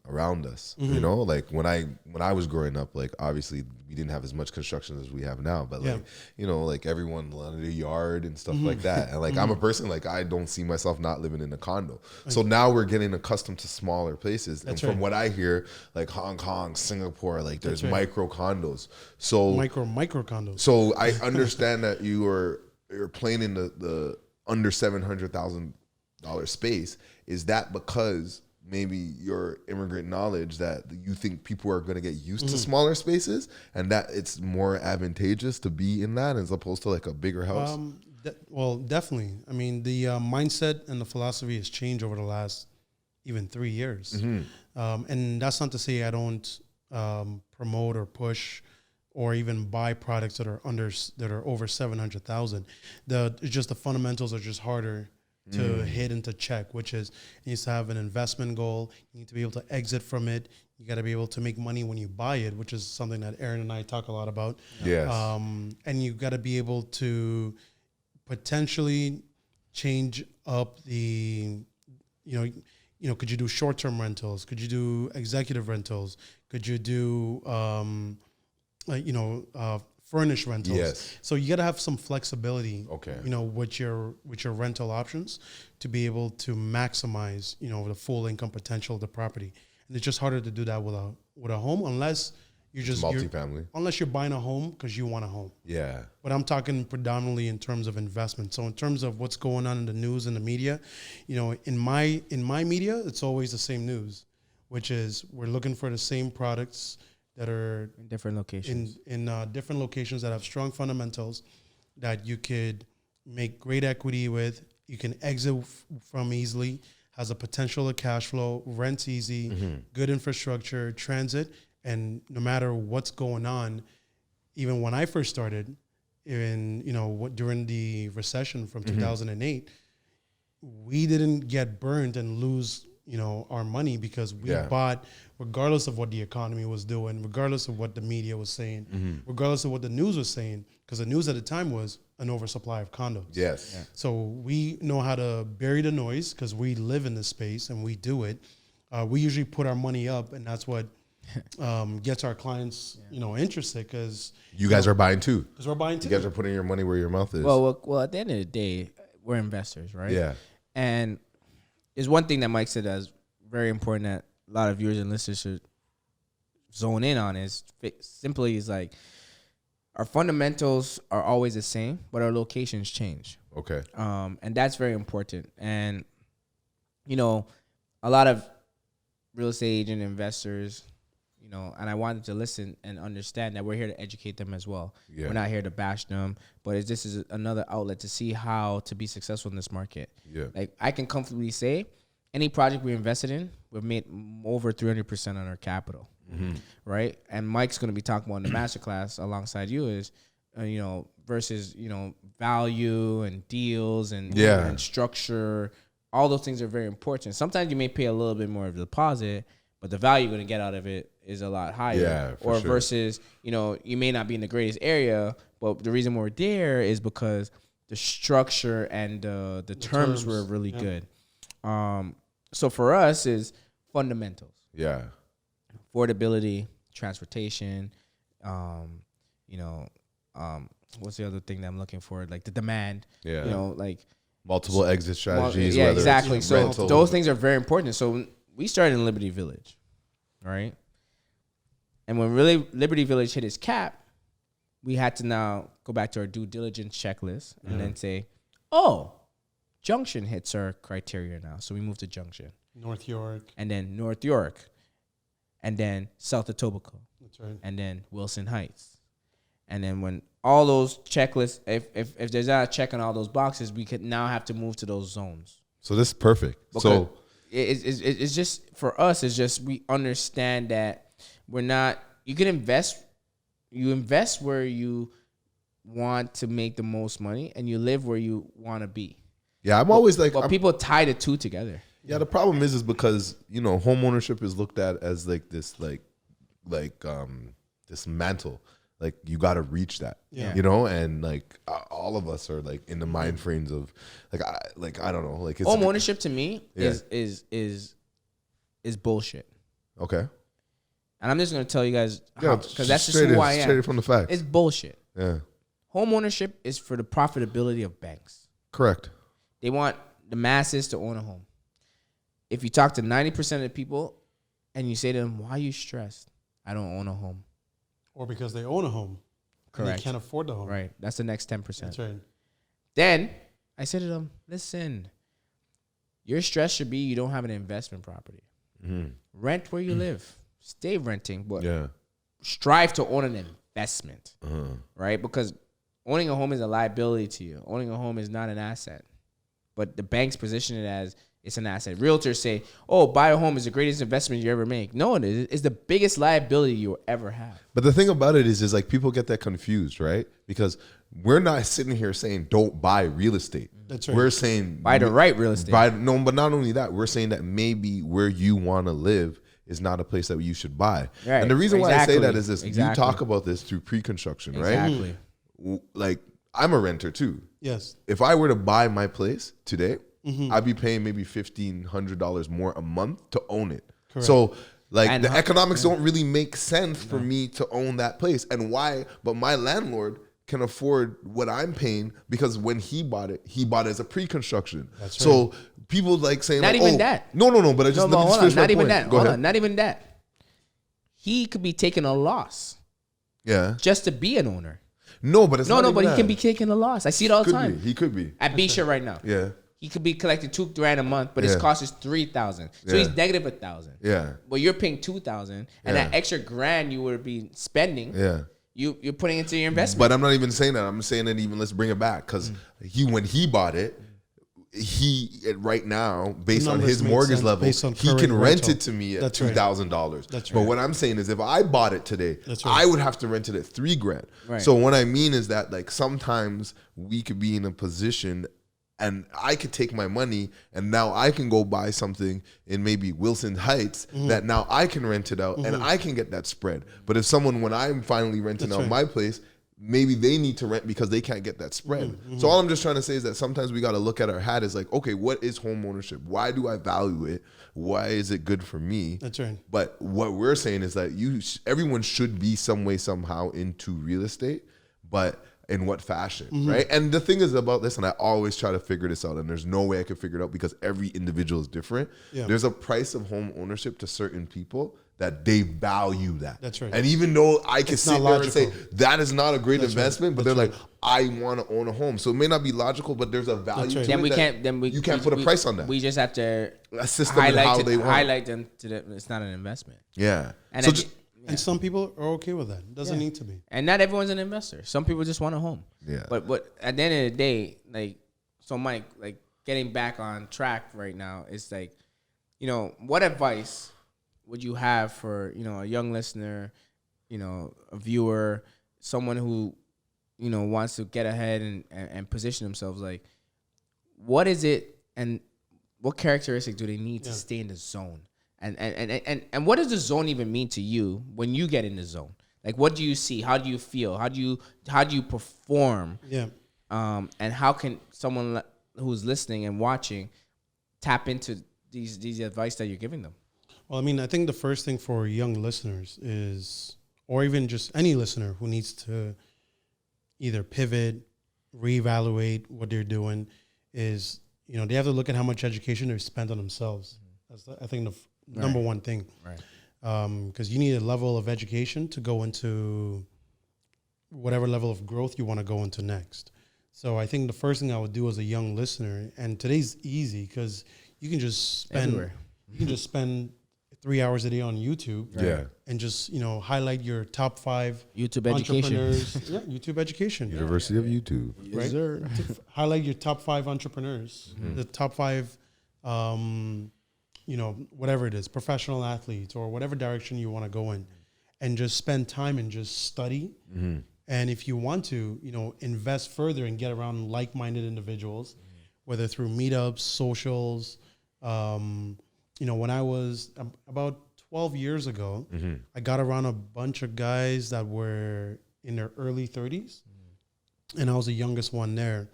around us. You know, like when I was growing up, like obviously we didn't have as much construction as we have now, but like like everyone wanted a yard and stuff like that. And like I'm a person, like I don't see myself not living in a condo. So now we're getting accustomed to smaller places. And from what I hear, like Hong Kong, Singapore, like there's micro condos. So micro condos. so I understand that you're playing in the under $700,000 space. Is that because maybe your immigrant knowledge that you think people are going to get used to smaller spaces and that it's more advantageous to be in that as opposed to like a bigger house? Well, definitely. I mean, the mindset and the philosophy has changed over the last even 3 years. And that's not to say I don't promote or push or even buy products that are over 700,000. It's just the fundamentals are just harder to hit and to check, which is you need to have an investment goal. You need to be able to exit from it. You got to be able to make money when you buy it, which is something that Aaron and I talk a lot about. Yes. And you got to be able to potentially change up the, could you do short-term rentals? Could you do executive rentals? Could you do, furnished rentals? Yes. So you got to have some flexibility. Okay. With your rental options to be able to maximize, the full income potential of the property. And it's just harder to do that with a home unless you're just multifamily. Unless you're buying a home because you want a home. Yeah. But I'm talking predominantly in terms of investment. So in terms of what's going on in the news and the media, in my media, it's always the same news, which is we're looking for the same products that are in different locations. in different locations that have strong fundamentals that you could make great equity with. You can exit from easily, has a potential of cash flow, rents easy, good infrastructure, transit, and no matter what's going on, even when I first started, during the recession from 2008, we didn't get burned and lose, our money because we bought regardless of what the economy was doing, regardless of what the media was saying, regardless of what the news was saying, because the news at the time was an oversupply of condos. Yes. Yeah. So we know how to bury the noise because we live in this space and we do it. We usually put our money up, and that's what gets our clients, interested because you guys are buying too. Because we're buying too. You guys are putting your money where your mouth is. Well, at the end of the day, we're investors, right? Yeah. And there's one thing that Mike said that's very important that a lot of viewers and listeners should zone in on is like our fundamentals are always the same, but our locations change. Okay. And that's very important. And, a lot of real estate agent investors, and I wanted to listen and understand that we're here to educate them as well. Yeah. We're not here to bash them, but this is another outlet to see how to be successful in this market. Yeah. Like I can comfortably say any project we invested in, we've made over 300% on our capital. Right. And Mike's going to be talking about in the masterclass alongside you is, versus, value and deals and structure. All those things are very important. Sometimes you may pay a little bit more of the deposit, but the value you're going to get out of it is a lot higher. Yeah, or sure. Versus, you may not be in the greatest area, but the reason we're there is because the structure and the terms were really good. So for us is fundamentals. Yeah. Affordability, transportation, what's the other thing that I'm looking for? Like the demand. Yeah. Like multiple exit strategies. Yeah, exactly. So rental. Those things are very important. So we started in Liberty Village, right? And when really Liberty Village hit its cap, we had to now go back to our due diligence checklist and then say, oh, Junction hits our criteria now. So we moved to Junction. North York. And then North York. And then South Etobicoke. That's right. And then Wilson Heights. And then when all those checklists, if there's not a check on all those boxes, we could now have to move to those zones. So this is perfect. Because so it's just, for us, it's just we understand that we're not, you invest where you want to make the most money and you live where you want to be. Yeah, I'm always like... But people tie the two together. Yeah, the problem is because, home ownership is looked at as like this, this mantle. Like you got to reach that, and like all of us are like in the mind frames of I don't know, like it's home ownership to me is bullshit. Okay. And I'm just going to tell you guys because that's just who I am. Straight from the facts. It's bullshit. Yeah. Home ownership is for the profitability of banks. Correct. They want the masses to own a home. If you talk to 90% of the people and you say to them, why are you stressed? I don't own a home. Or because they own a home. Correct. And they can't afford the home. Right. That's the next 10%. That's right. Then I said to them, listen, your stress should be you don't have an investment property. Mm-hmm. Rent where you live. Stay renting, but strive to own an investment. Right? Because owning a home is a liability to you. Owning a home is not an asset. But the banks position it as it's an asset. Realtors say, oh, buy a home is the greatest investment you ever make. No, it is. It's the biggest liability you'll ever have. But the thing about it is like people get that confused, right? Because we're not sitting here saying don't buy real estate. That's right. We're saying buy the right real estate. But not only that, we're saying that maybe where you want to live is not a place that you should buy. Right. And the reason why I say that is this. You talk about this through pre-construction, right? Exactly. Like I'm a renter too. Yes. If I were to buy my place today, I'd be paying maybe $1,500 more a month to own it. Correct. So like the economics don't really make sense for me to own that place. And why? But my landlord can afford what I'm paying because when he bought it as a pre-construction. That's right. So people like saying not like, even that. No. But I just not even that. Hold on. Not even that. He could be taking a loss. Yeah. Just to be an owner. No, but it's not but he can be taking a loss. I see it all the time. He could be at Bisha right now. Yeah. he could be collecting $2,000 a month, but his cost is $3,000. So he's negative $1,000. Yeah. But you're paying $2,000, and that extra grand you would be spending. Yeah. You're putting into your investment. But I'm not even saying that. I'm saying that even let's bring it back because when he bought it, right now based on his mortgage level, he can rent it to me at $2,000. That's right. But what I'm saying is, if I bought it today, I would have to rent it at $3,000. Right. So what I mean is that like sometimes we could be in a position. And I could take my money and now I can go buy something in maybe Wilson Heights that now I can rent it out and I can get that spread. But if when I'm finally renting out my place, maybe they need to rent because they can't get that spread. So all I'm just trying to say is that sometimes we got to look at our hat as like, okay, what is home ownership? Why do I value it? Why is it good for me? That's right. But what we're saying is that everyone should be some way, somehow into real estate, but in what fashion, right? And the thing is about this, and I always try to figure this out, and there's no way I can figure it out because every individual is different. Yeah. There's a price of home ownership to certain people that they value that. That's right. And even though I can sit there and say, that is not a great investment, but they're like, I want to own a home. So it may not be logical, but there's a value to it. You can't put a price on that. We just have to highlight them to it's not an investment. Yeah. And some people are okay with that. It doesn't need to be. And not everyone's an investor. Some people just want a home. Yeah. But at the end of the day, like, so Mike, like getting back on track right now is like, what advice would you have for, a young listener, a viewer, someone who, wants to get ahead and position themselves? Like, what is it and what characteristics do they need to stay in the zone? And what does the zone even mean to you when you get in the zone? Like, what do you see? How do you feel? How do you perform? Yeah. And how can someone who's listening and watching tap into these advice that you're giving them? Well, I mean, I think the first thing for young listeners is, or even just any listener who needs to either pivot, reevaluate what they're doing, is, they have to look at how much education they've spent on themselves. That's, I think, the number one thing, right? Because you need a level of education to go into whatever level of growth you want to go into next. So I think the first thing I would do as a young listener, and today's easy because you can just spend 3 hours a day on YouTube, and just highlight your top 5 YouTube entrepreneurs. YouTube education, University of YouTube, right? Yes, sir. Highlight your top 5 entrepreneurs, the top 5. Whatever it is, professional athletes or whatever direction you want to go in, and just spend time and just study. And if you want to, invest further and get around like-minded individuals, whether through meetups, socials. When I was about 12 years ago, I got around a bunch of guys that were in their early 30s, and I was the youngest one there,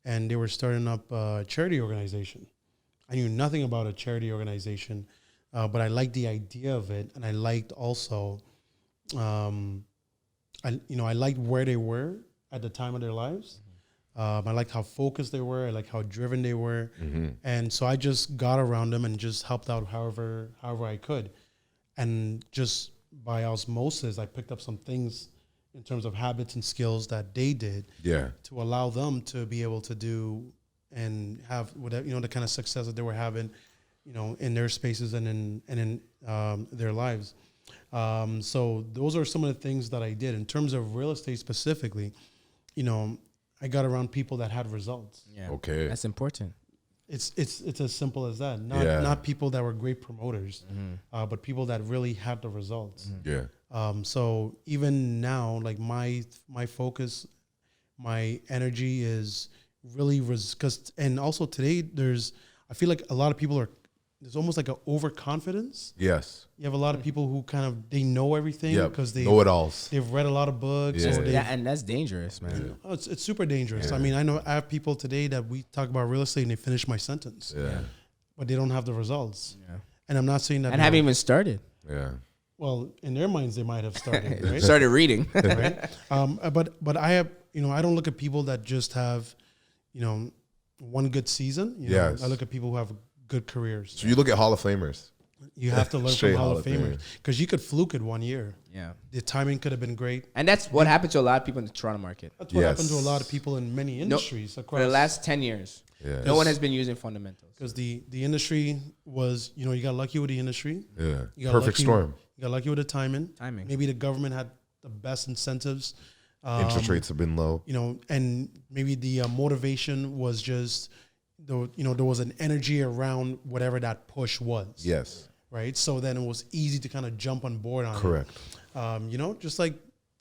and they were starting up a charity organization. I knew nothing about a charity organization, but I liked the idea of it, and I liked also, I liked where they were at the time of their lives. I liked how focused they were. I liked how driven they were, and so I just got around them and just helped out however I could, and just by osmosis, I picked up some things in terms of habits and skills that they did, to allow them to be able to do and have whatever, the kind of success that they were having, in their spaces and in their lives. So those are some of the things that I did. In terms of real estate specifically, I got around people that had results. Yeah. Okay. That's important. It's as simple as that. Not people that were great promoters, but people that really had the results. So even now, like my focus, my energy is really and also today I feel like a lot of people there's almost like an overconfidence. Yes. You have a lot of people who they know everything because they know-it-alls. They've read a lot of books. And that's dangerous, man. Oh, it's super dangerous. I mean, I have people today that we talk about real estate and they finish my sentence. Yeah. But they don't have the results. Yeah. And I'm not saying that. And haven't even started. Yeah. Well, in their minds, they might have started, right? Started reading. Right. But I have, I don't look at people that just have, one good season. I look at people who have good careers. So you look at Hall of Famers. You have to learn Straight from Hall Hall of of Fame. Famers because you could fluke it 1 year. Yeah. The timing could have been great. And that's what happened to a lot of people in the Toronto market. That's what Yes. happened to a lot of people in many industries For across. the last 10 years, Yeah. no one has been using fundamentals. Because the industry was, you got lucky with the industry. Yeah. You got Perfect lucky, storm. You got lucky with the timing. Timing. Maybe the government had the best incentives. Interest rates have been low. And maybe the motivation was just, there was an energy around whatever that push was. Yes. Right. So then it was easy to kind of jump on board on Correct. it. Just like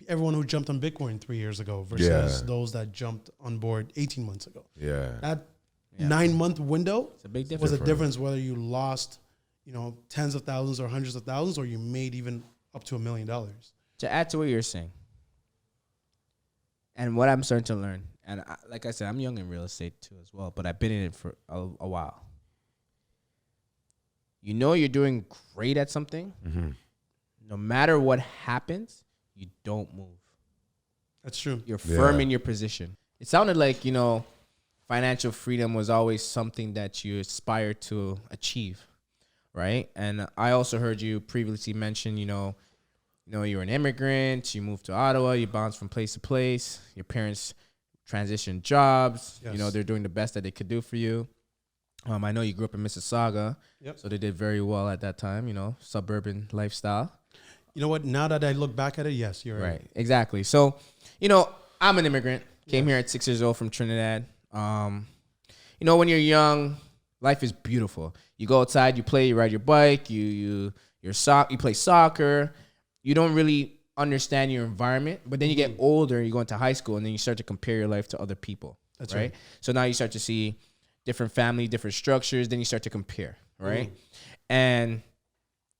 everyone who jumped on Bitcoin 3 years ago versus those that jumped on board 18 months ago. Yeah. That 9-month window It's a big difference. was a difference whether you lost, tens of thousands or hundreds of thousands, or you made even up to $1 million. To add to what you're saying, and what I'm starting to learn, and like I said, I'm young in real estate too as well, but I've been in it for a while. You're doing great at something. Mm-hmm. No matter what happens, you don't move. That's true. You're firm in your position. It sounded like, financial freedom was always something that you aspire to achieve, right? And I also heard you previously mention, you're an immigrant, you moved to Ottawa, you bounced from place to place, your parents transitioned jobs, Yes. they're doing the best that they could do for you. I know you grew up in Mississauga, so they did very well at that time, suburban lifestyle. Mm-hmm. You know what? Now that I look back at it, yes, you're right. Right, exactly. So, I'm an immigrant, came here at 6 years old from Trinidad. When you're young, life is beautiful. You go outside, you play, you ride your bike, you play soccer. You don't really understand your environment, but then you get older, you go into high school, and then you start to compare your life to other people. That's right. So now you start to see different family, different structures, then you start to compare, right? And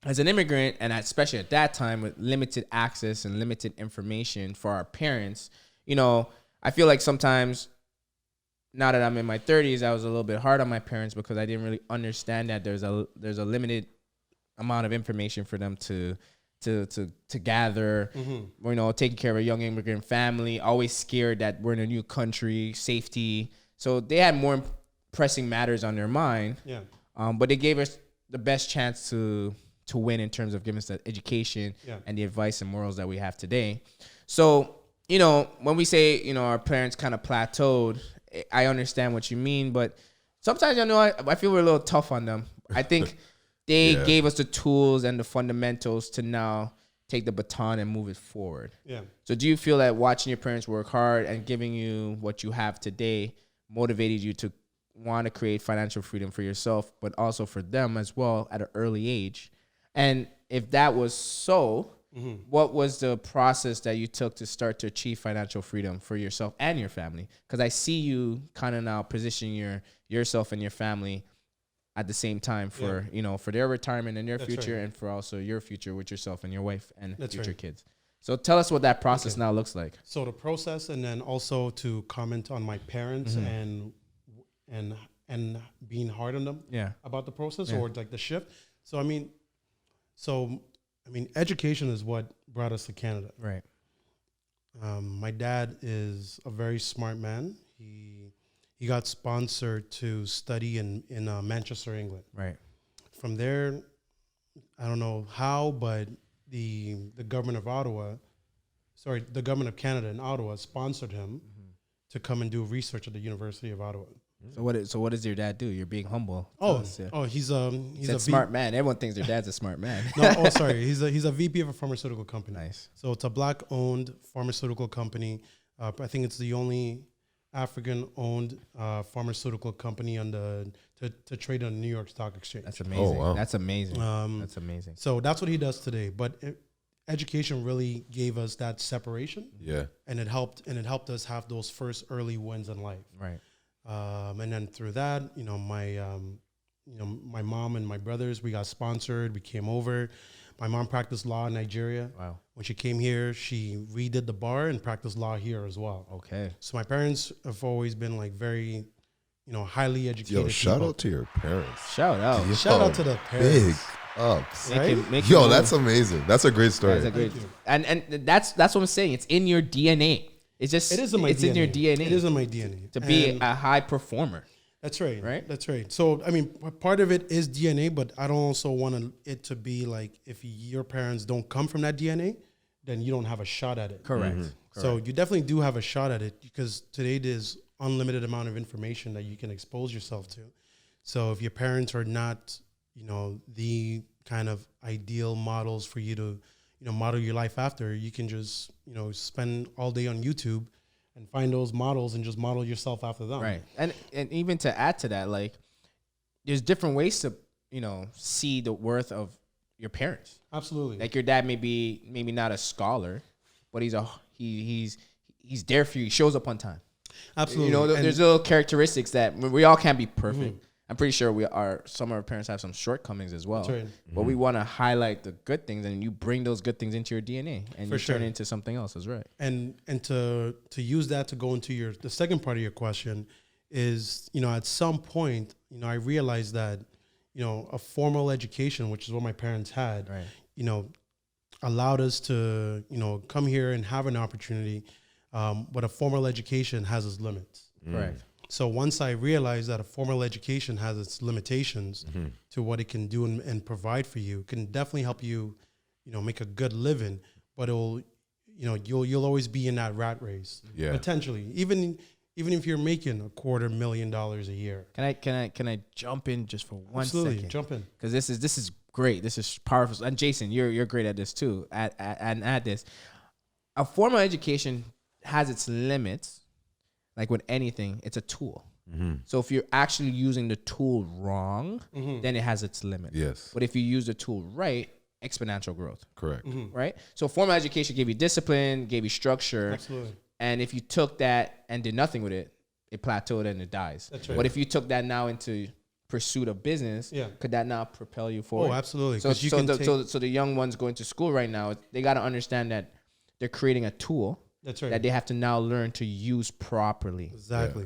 as an immigrant, and especially at that time with limited access and limited information for our parents, I feel like sometimes, now that I'm in my 30s, I was a little bit hard on my parents because I didn't really understand that there's a limited amount of information for them to gather, taking care of a young immigrant family, always scared that we're in a new country, safety. So they had more pressing matters on their mind. Yeah. But they gave us the best chance to win in terms of giving us the education and the advice and morals that we have today. So, when we say, our parents kind of plateaued, I understand what you mean, but sometimes, I feel we're a little tough on them. I think they gave us the tools and the fundamentals to now take the baton and move it forward. Yeah. So do you feel that watching your parents work hard and giving you what you have today motivated you to want to create financial freedom for yourself, but also for them as well at an early age? And if that was so, what was the process that you took to start to achieve financial freedom for yourself and your family? Because I see you kind of now positioning yourself and your family at the same time for for their retirement and their future, and for also your future with yourself and your wife and future kids. So tell us what that process now looks like. So the process, and then also to comment on my parents and being hard on them about the process or like the shift. So I mean, education is what brought us to Canada. Right. My dad is a very smart man. He got sponsored to study in Manchester, England. Right. From there, I don't know how, but the government of Canada in Ottawa sponsored him to come and do research at the University of Ottawa. So what does your dad do? You're being humble. He's a smart man. Everyone thinks their dad's a smart man. He's a VP of a pharmaceutical company. Nice. So it's a black-owned pharmaceutical company. I think it's the only African-owned pharmaceutical company to trade on the New York Stock Exchange. That's amazing. Oh, wow. That's amazing. That's amazing. So that's what he does today. But education really gave us that separation. Yeah. And it helped us have those first early wins in life. Right. And then through that, my mom and my brothers, we got sponsored. We came over. My mom practiced law in Nigeria. Wow. When she came here, she redid the bar and practiced law here as well. Okay. So my parents have always been like very, highly educated. Yo, shout people. out to your parents. Shout out. Yo, Shout out to the parents. Big ups. Right? Yo, that's amazing. That's a great story. That's a great, and that's what I'm saying. It's in your DNA. It's in your DNA. It is in my DNA to be a high performer. That's right. Right? That's right. So, I mean, part of it is DNA, but I don't also want it to be like if your parents don't come from that DNA, then you don't have a shot at it. Correct. So you definitely do have a shot at it because today there's unlimited amount of information that you can expose yourself to. So if your parents are not, the kind of ideal models for you to, model your life after, you can just, spend all day on YouTube and find those models and just model yourself after them. Right. And even to add to that, like, there's different ways to, see the worth of your parents. Absolutely. Like, your dad maybe not a scholar, but he's there for you. He shows up on time. Absolutely. There's little characteristics that we all can't be perfect. I'm pretty sure some of our parents have some shortcomings as well. Right. But we want to highlight the good things, and you bring those good things into your DNA, and you turn it into something else. That's right. And to use that to go into the second part of your question is, at some point, I realized that, a formal education, which is what my parents had, right. Allowed us to, come here and have an opportunity. But a formal education has its limits. Right. So once I realized that a formal education has its limitations to what it can do and provide for you, it can definitely help you, make a good living, but it'll, you'll always be in that rat race. Yeah. Potentially. Even if you're making $250,000 a year. Can I jump in just for 1 second? Absolutely, jump in. Because this is great. This is powerful. And Jason, you're great at this too. Add this. A formal education has its limits. Like with anything, it's a tool. So if you're actually using the tool wrong, then it has its limits. Yes. But if you use the tool right, exponential growth. Correct. Right? So formal education gave you discipline, gave you structure. Absolutely. And if you took that and did nothing with it, it plateaued and it dies. That's right. But if you took that now into pursuit of business, could that now propel you forward? Oh, absolutely. So the young ones going to school right now, they got to understand that they're creating a tool. That's right. That they have to now learn to use properly. Exactly.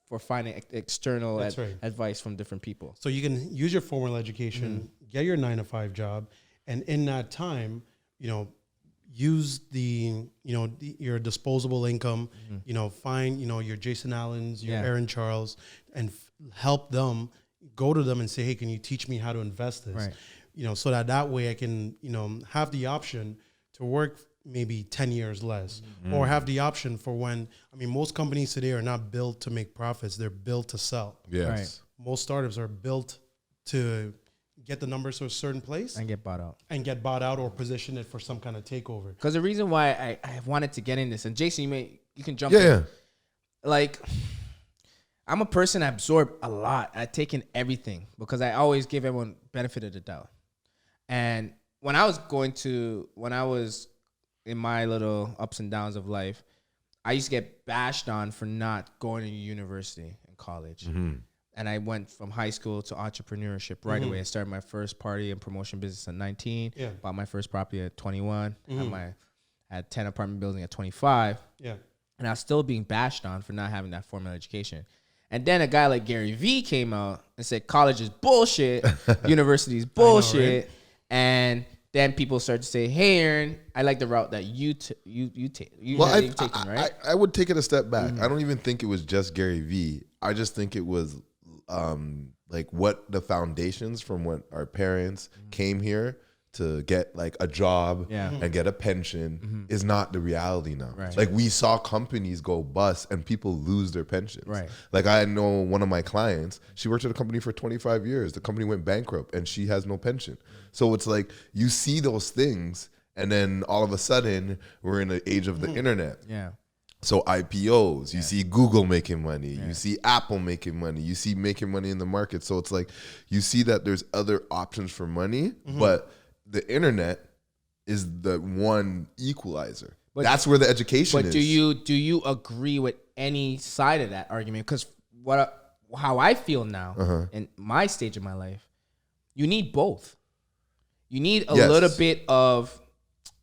For finding external right. advice from different people. So you can use your formal education, get your 9-to-5 job, and in that time, use your disposable income, find, your Jason Allens, your Aaron Charles, and help them, go to them and say, hey, can you teach me how to invest this? Right. So that way I can, have the option to work maybe 10 years less or have the option for most companies today are not built to make profits. They're built to sell. Yes. Right. Most startups are built to get the numbers to a certain place And get bought out. Or position it for some kind of takeover. Because the reason why I wanted to get in this, and Jason, you can jump in. Yeah. Like, I'm a person that absorb a lot. I take in everything because I always give everyone benefit of the doubt. And when I was in my little ups and downs of life, I used to get bashed on for not going to university and college. And I went from high school to entrepreneurship right away. I started my first party and promotion business at 19, bought my first property at 21, had 10 apartment building at 25. Yeah. And I was still being bashed on for not having that formal education. And then a guy like Gary Vee came out and said, college is bullshit, university is bullshit. I know, right? And then people start to say, hey, Aaron, I like the route that you've taken, right? I would take it a step back. I don't even think it was just Gary Vee. I just think it was like what the foundations from when our parents came here to get like a job and get a pension is not the reality now. Right. Like we saw companies go bust and people lose their pensions. Right. Like I know one of my clients, she worked at a company for 25 years. The company went bankrupt and she has no pension. So it's like you see those things and then all of a sudden we're in the age of the internet. Yeah. So IPOs, you see Google making money, you see Apple making money, you see making money in the market. So it's like you see that there's other options for money, but the internet is the one equalizer. But that's where the education is. But do you agree with any side of that argument? Because how I feel now in my stage of my life, you need both. You need a little bit of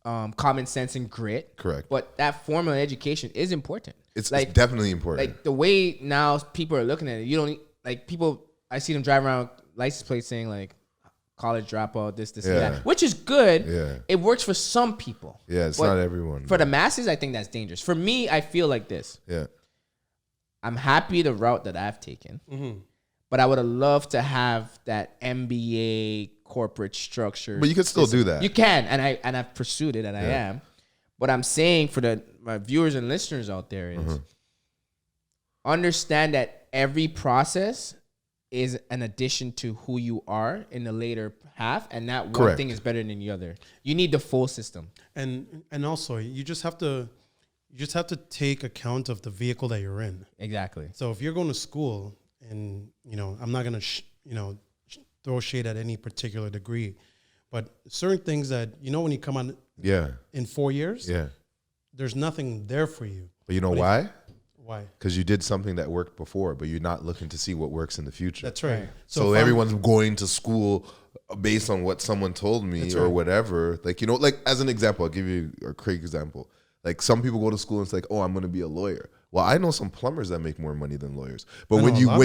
common sense and grit. Correct. But that formal education is important. It's definitely important. Like the way now people are looking at it, you don't need, like people, I see them drive around license plates saying like college dropout, this, and that, which is good. Yeah. It works for some people. Yeah, it's not everyone. For the masses, I think that's dangerous. For me, I feel like this. Yeah. I'm happy the route that I've taken, but I would have loved to have that MBA corporate structure. But you can still do that. You can, and I've pursued it, and I am. What I'm saying for my viewers and listeners out there is understand that every process is an addition to who you are in the later half, and that one thing is better than the other. You need the full system. And also you just have to take account of the vehicle that you're in. Exactly. So if you're going to school, and I'm not going to throw shade at any particular degree, but certain things that when you come on in 4 years, there's nothing there for you. But you know why? Why? Because you did something that worked before, but you're not looking to see what works in the future. That's right. So everyone's going to school based on what someone told me or whatever. Like, like as an example, I'll give you a quick example. Like some people go to school and it's like, oh, I'm going to be a lawyer. Well, I know some plumbers that make more money than lawyers. But when you're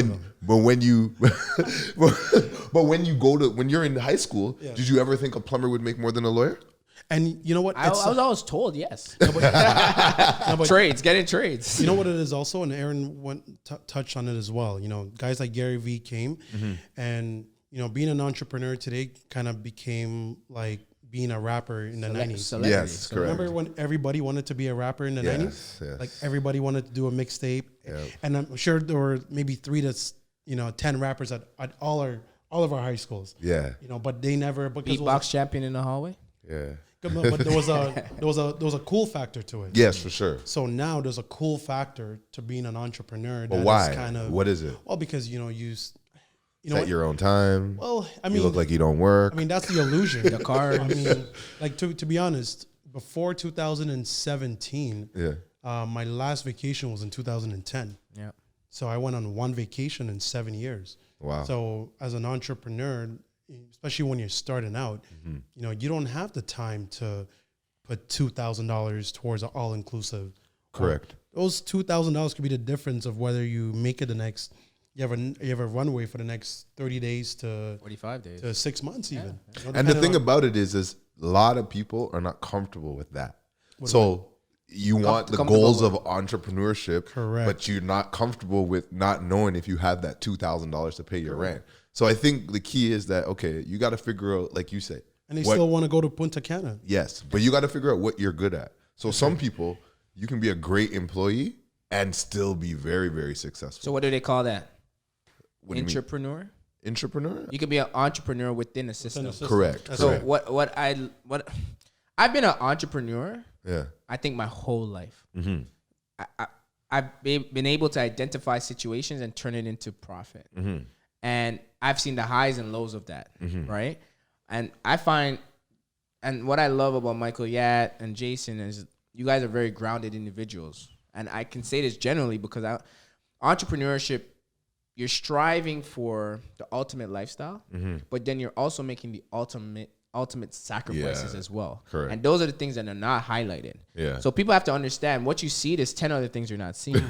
in high school, did you ever think a plumber would make more than a lawyer? And you know what? I was always told yes. Trades, getting trades. You know what it is also, and Aaron touched on it as well. Guys like Gary Vee came, and being an entrepreneur today kind of became like being a rapper in the 90s. Yes, correct. Remember when everybody wanted to be a rapper in the 90s? Yes. Like everybody wanted to do a mixtape. Yep. And I'm sure there were maybe 3 to 10 rappers at all of our high schools. Yeah. But they never beatbox champion in the hallway. Yeah. But there was a cool factor to it. Yes, for sure. So now there's a cool factor to being an entrepreneur. But why? What is it? Well, because you set your own time. Well, I mean, you look like you don't work. I mean, that's the illusion. The card. I mean, like to be honest, before 2017, my last vacation was in 2010. Yeah. So I went on one vacation in 7 years. Wow. So as an entrepreneur, especially when you're starting out, you don't have the time to put $2,000 towards an all-inclusive. Correct. Those $2,000 could be the difference of whether you make it you have a runway for the next 30 days to 45 days to 6 months even. And the thing about it is a lot of people are not comfortable with that. You want the goals of entrepreneurship, correct, but you're not comfortable with not knowing if you have that $2,000 to pay your rent. So I think the key is that, okay, you got to figure out, like you say. And they still want to go to Punta Cana. Yes, but you got to figure out what you're good at. So some people, you can be a great employee and still be very, very successful. So what do they call that? Entrepreneur? Entrepreneur? You could be an entrepreneur within a system. Correct. So what I've been an entrepreneur, I think my whole life. Mm-hmm. I've been able to identify situations and turn it into profit. Mm-hmm. And I've seen the highs and lows of that, right? And I find, and what I love about Michael Yat and Jason is you guys are very grounded individuals. And I can say this generally because entrepreneurship, you're striving for the ultimate lifestyle, but then you're also making the ultimate sacrifices as well. Correct. And those are the things that are not highlighted. Yeah. So people have to understand what you see, there's 10 other things you're not seeing.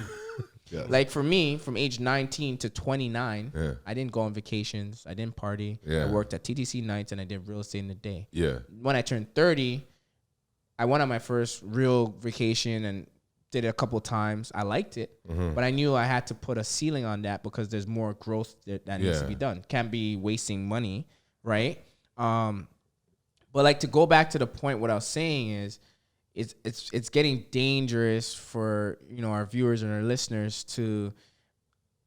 Yeah. Like for me, from age 19 to 29, I didn't go on vacations. I didn't party. I worked at TTC nights and I did real estate in the day. Yeah. When I turned 30, I went on my first real vacation and did it a couple of times. I liked it, but I knew I had to put a ceiling on that because there's more growth that needs to be done. Can't be wasting money, right? But like to go back to the point, what I was saying is, it's getting dangerous for our viewers and our listeners to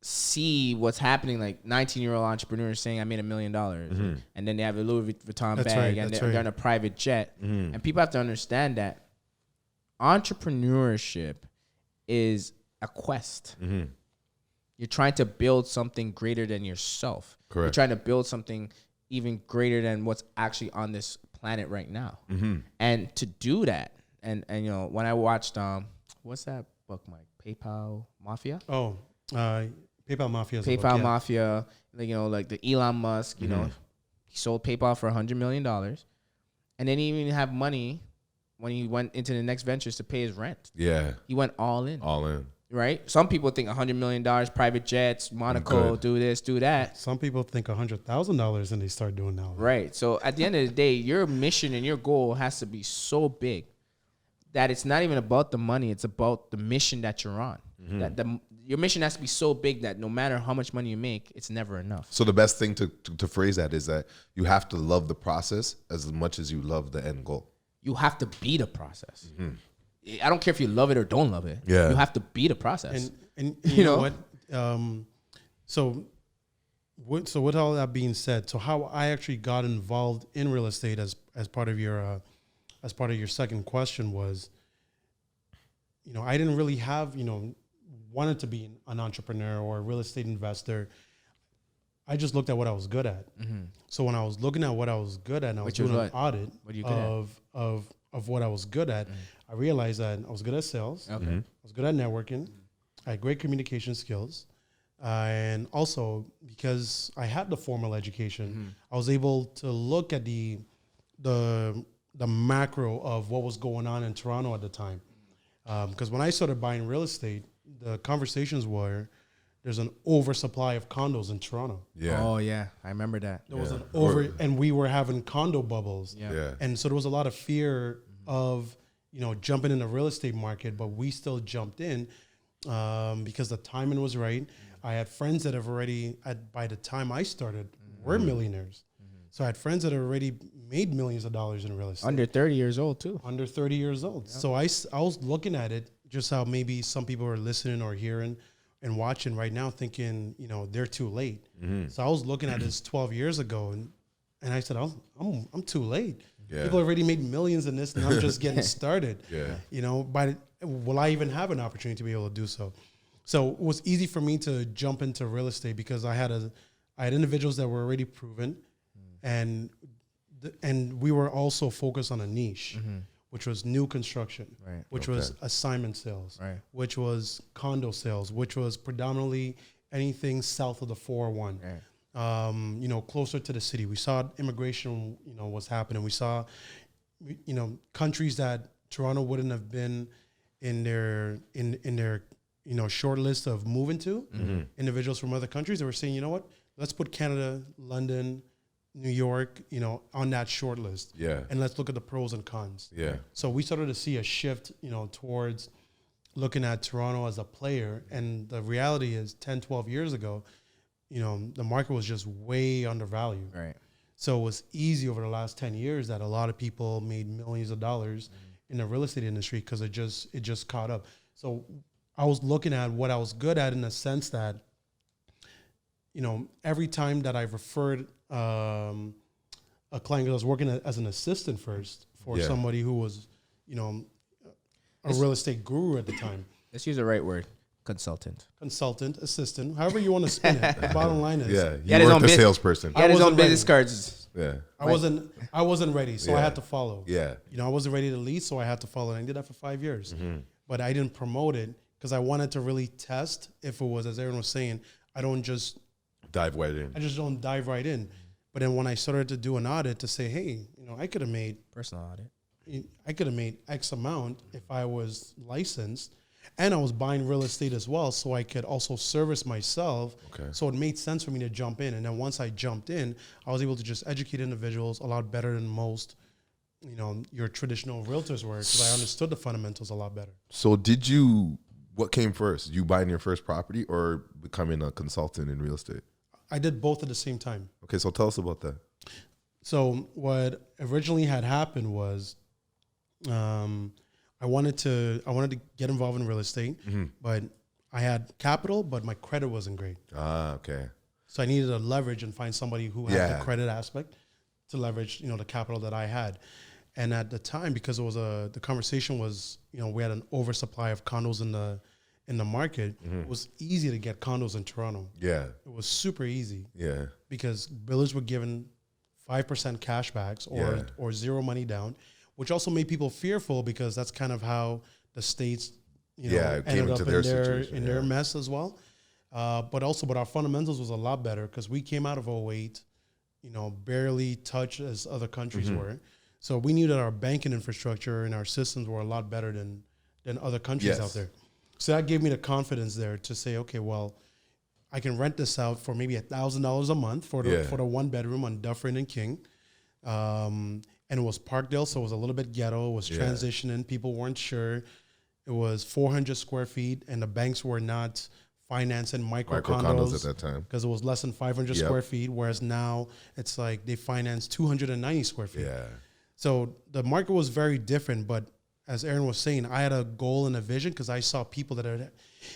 see what's happening. Like 19-year-old entrepreneurs saying I made $1 million, and then they have a Louis Vuitton bag and they're on a private jet, and people have to understand that entrepreneurship is a quest. You're trying to build something greater than yourself. Correct. You're trying to build something even greater than what's actually on this planet right now. And to do that, and when I watched what's that book, Mike? PayPal Mafia? Oh, PayPal Mafia. PayPal Mafia, like the Elon Musk, he sold PayPal for $100 million. And then he didn't even have money when he went into the next ventures to pay his rent. Yeah. He went all in. All in. Right? Some people think $100 million, private jets, Monaco, do this, do that. Some people think $100,000 and they start doing that. Right. So at the end of the day, your mission and your goal has to be so big that it's not even about the money. It's about the mission that you're on. That your mission has to be so big that no matter how much money you make, it's never enough. So the best thing to phrase that is that you have to love the process as much as you love the end goal. You have to be the process. I don't care if you love it or don't love it. Yeah. You have to be the process. And you know what? So with all that being said, so how I actually got involved in real estate as part of your second question was, I didn't really have, wanted to be an entrepreneur or a real estate investor. I just looked at what I was good at. So when I was looking at what I was good at, and I was doing an audit of what I was good at, I realized that I was good at sales. Okay. I was good at networking. I had great communication skills. And also because I had the formal education, I was able to look at the macro of what was going on in Toronto at the time. Because when I started buying real estate, the conversations were, there's an oversupply of condos in Toronto. Yeah. Oh yeah, I remember that. There was and we were having condo bubbles. Yeah. And so there was a lot of fear of, jumping in the real estate market, but we still jumped in because the timing was right. I had friends that have already, by the time I started, were millionaires. So I had friends that had already made millions of dollars in real estate. Under 30 years old too. Under 30 years old. So I was looking at it, just how maybe some people are listening or hearing and watching right now thinking, they're too late. So I was looking at this 12 years ago and I said, I'm too late. Yeah. People already made millions in this and I'm just getting started. Yeah. Will I even have an opportunity to be able to do so? So it was easy for me to jump into real estate because I had individuals that were already proven and we were also focused on a niche, which was new construction, which was assignment sales, which was condo sales, which was predominantly anything south of the 401, closer to the city. We saw immigration, was happening. We saw, countries that Toronto wouldn't have been in their short list of moving to, individuals from other countries that were saying, let's put Canada, London, New York, on that short list. Yeah. And let's look at the pros and cons. Yeah. So we started to see a shift, towards looking at Toronto as a player. And the reality is 10, 12 years ago, the market was just way undervalued. Right. So it was easy over the last 10 years that a lot of people made millions of dollars in the real estate industry because it just caught up. So I was looking at what I was good at in the sense that, every time that I referred a client, I was working as an assistant first for somebody who was, a real estate guru at the time. Let's use the right word. Consultant, assistant, however you want to spin it. The bottom line is, you weren't the salesperson. He had his own business cards. Yeah. I wasn't ready, so I had to follow. Yeah. I wasn't ready to lead, so I had to follow. And I did that for 5 years. But I didn't promote it because I wanted to really test if it was, as Aaron was saying, I don't just dive right in. I just don't dive right in. But then when I started to do an audit to say, hey, I could have made personal audit. I could have made X amount if I was licensed, and I was buying real estate as well, so I could also service myself. Okay. So it made sense for me to jump in. And then once I jumped in, I was able to just educate individuals a lot better than most, your traditional realtors were, because I understood the fundamentals a lot better. So what came first? You buying your first property or becoming a consultant in real estate? I did both at the same time. Okay, so tell us about that. So what originally had happened was, I wanted to get involved in real estate, but I had capital, but my credit wasn't great. Ah, okay. So I needed to leverage and find somebody who had the credit aspect to leverage, the capital that I had. And at the time, because it was the conversation was, we had an oversupply of condos in the market, it was easy to get condos in Toronto. Yeah. It was super easy. Yeah. Because builders were given 5% cashbacks or zero money down, which also made people fearful because that's kind of how the states, ended up in their mess as well. But our fundamentals was a lot better because we came out of 2008, barely touched as other countries were. So we knew that our banking infrastructure and our systems were a lot better than other countries out there. So that gave me the confidence there to say, okay, well, I can rent this out for maybe $1,000 a month for the one bedroom on Dufferin and King. And it was Parkdale, so it was a little bit ghetto. It was transitioning. People weren't sure. It was 400 square feet, and the banks were not financing micro condos at condos that time. because it was less than 500 Yep. square feet, whereas now it's like they finance 290 square feet. Yeah. So the market was very different, but as Aaron was saying, I had a goal and a vision because I saw people that are,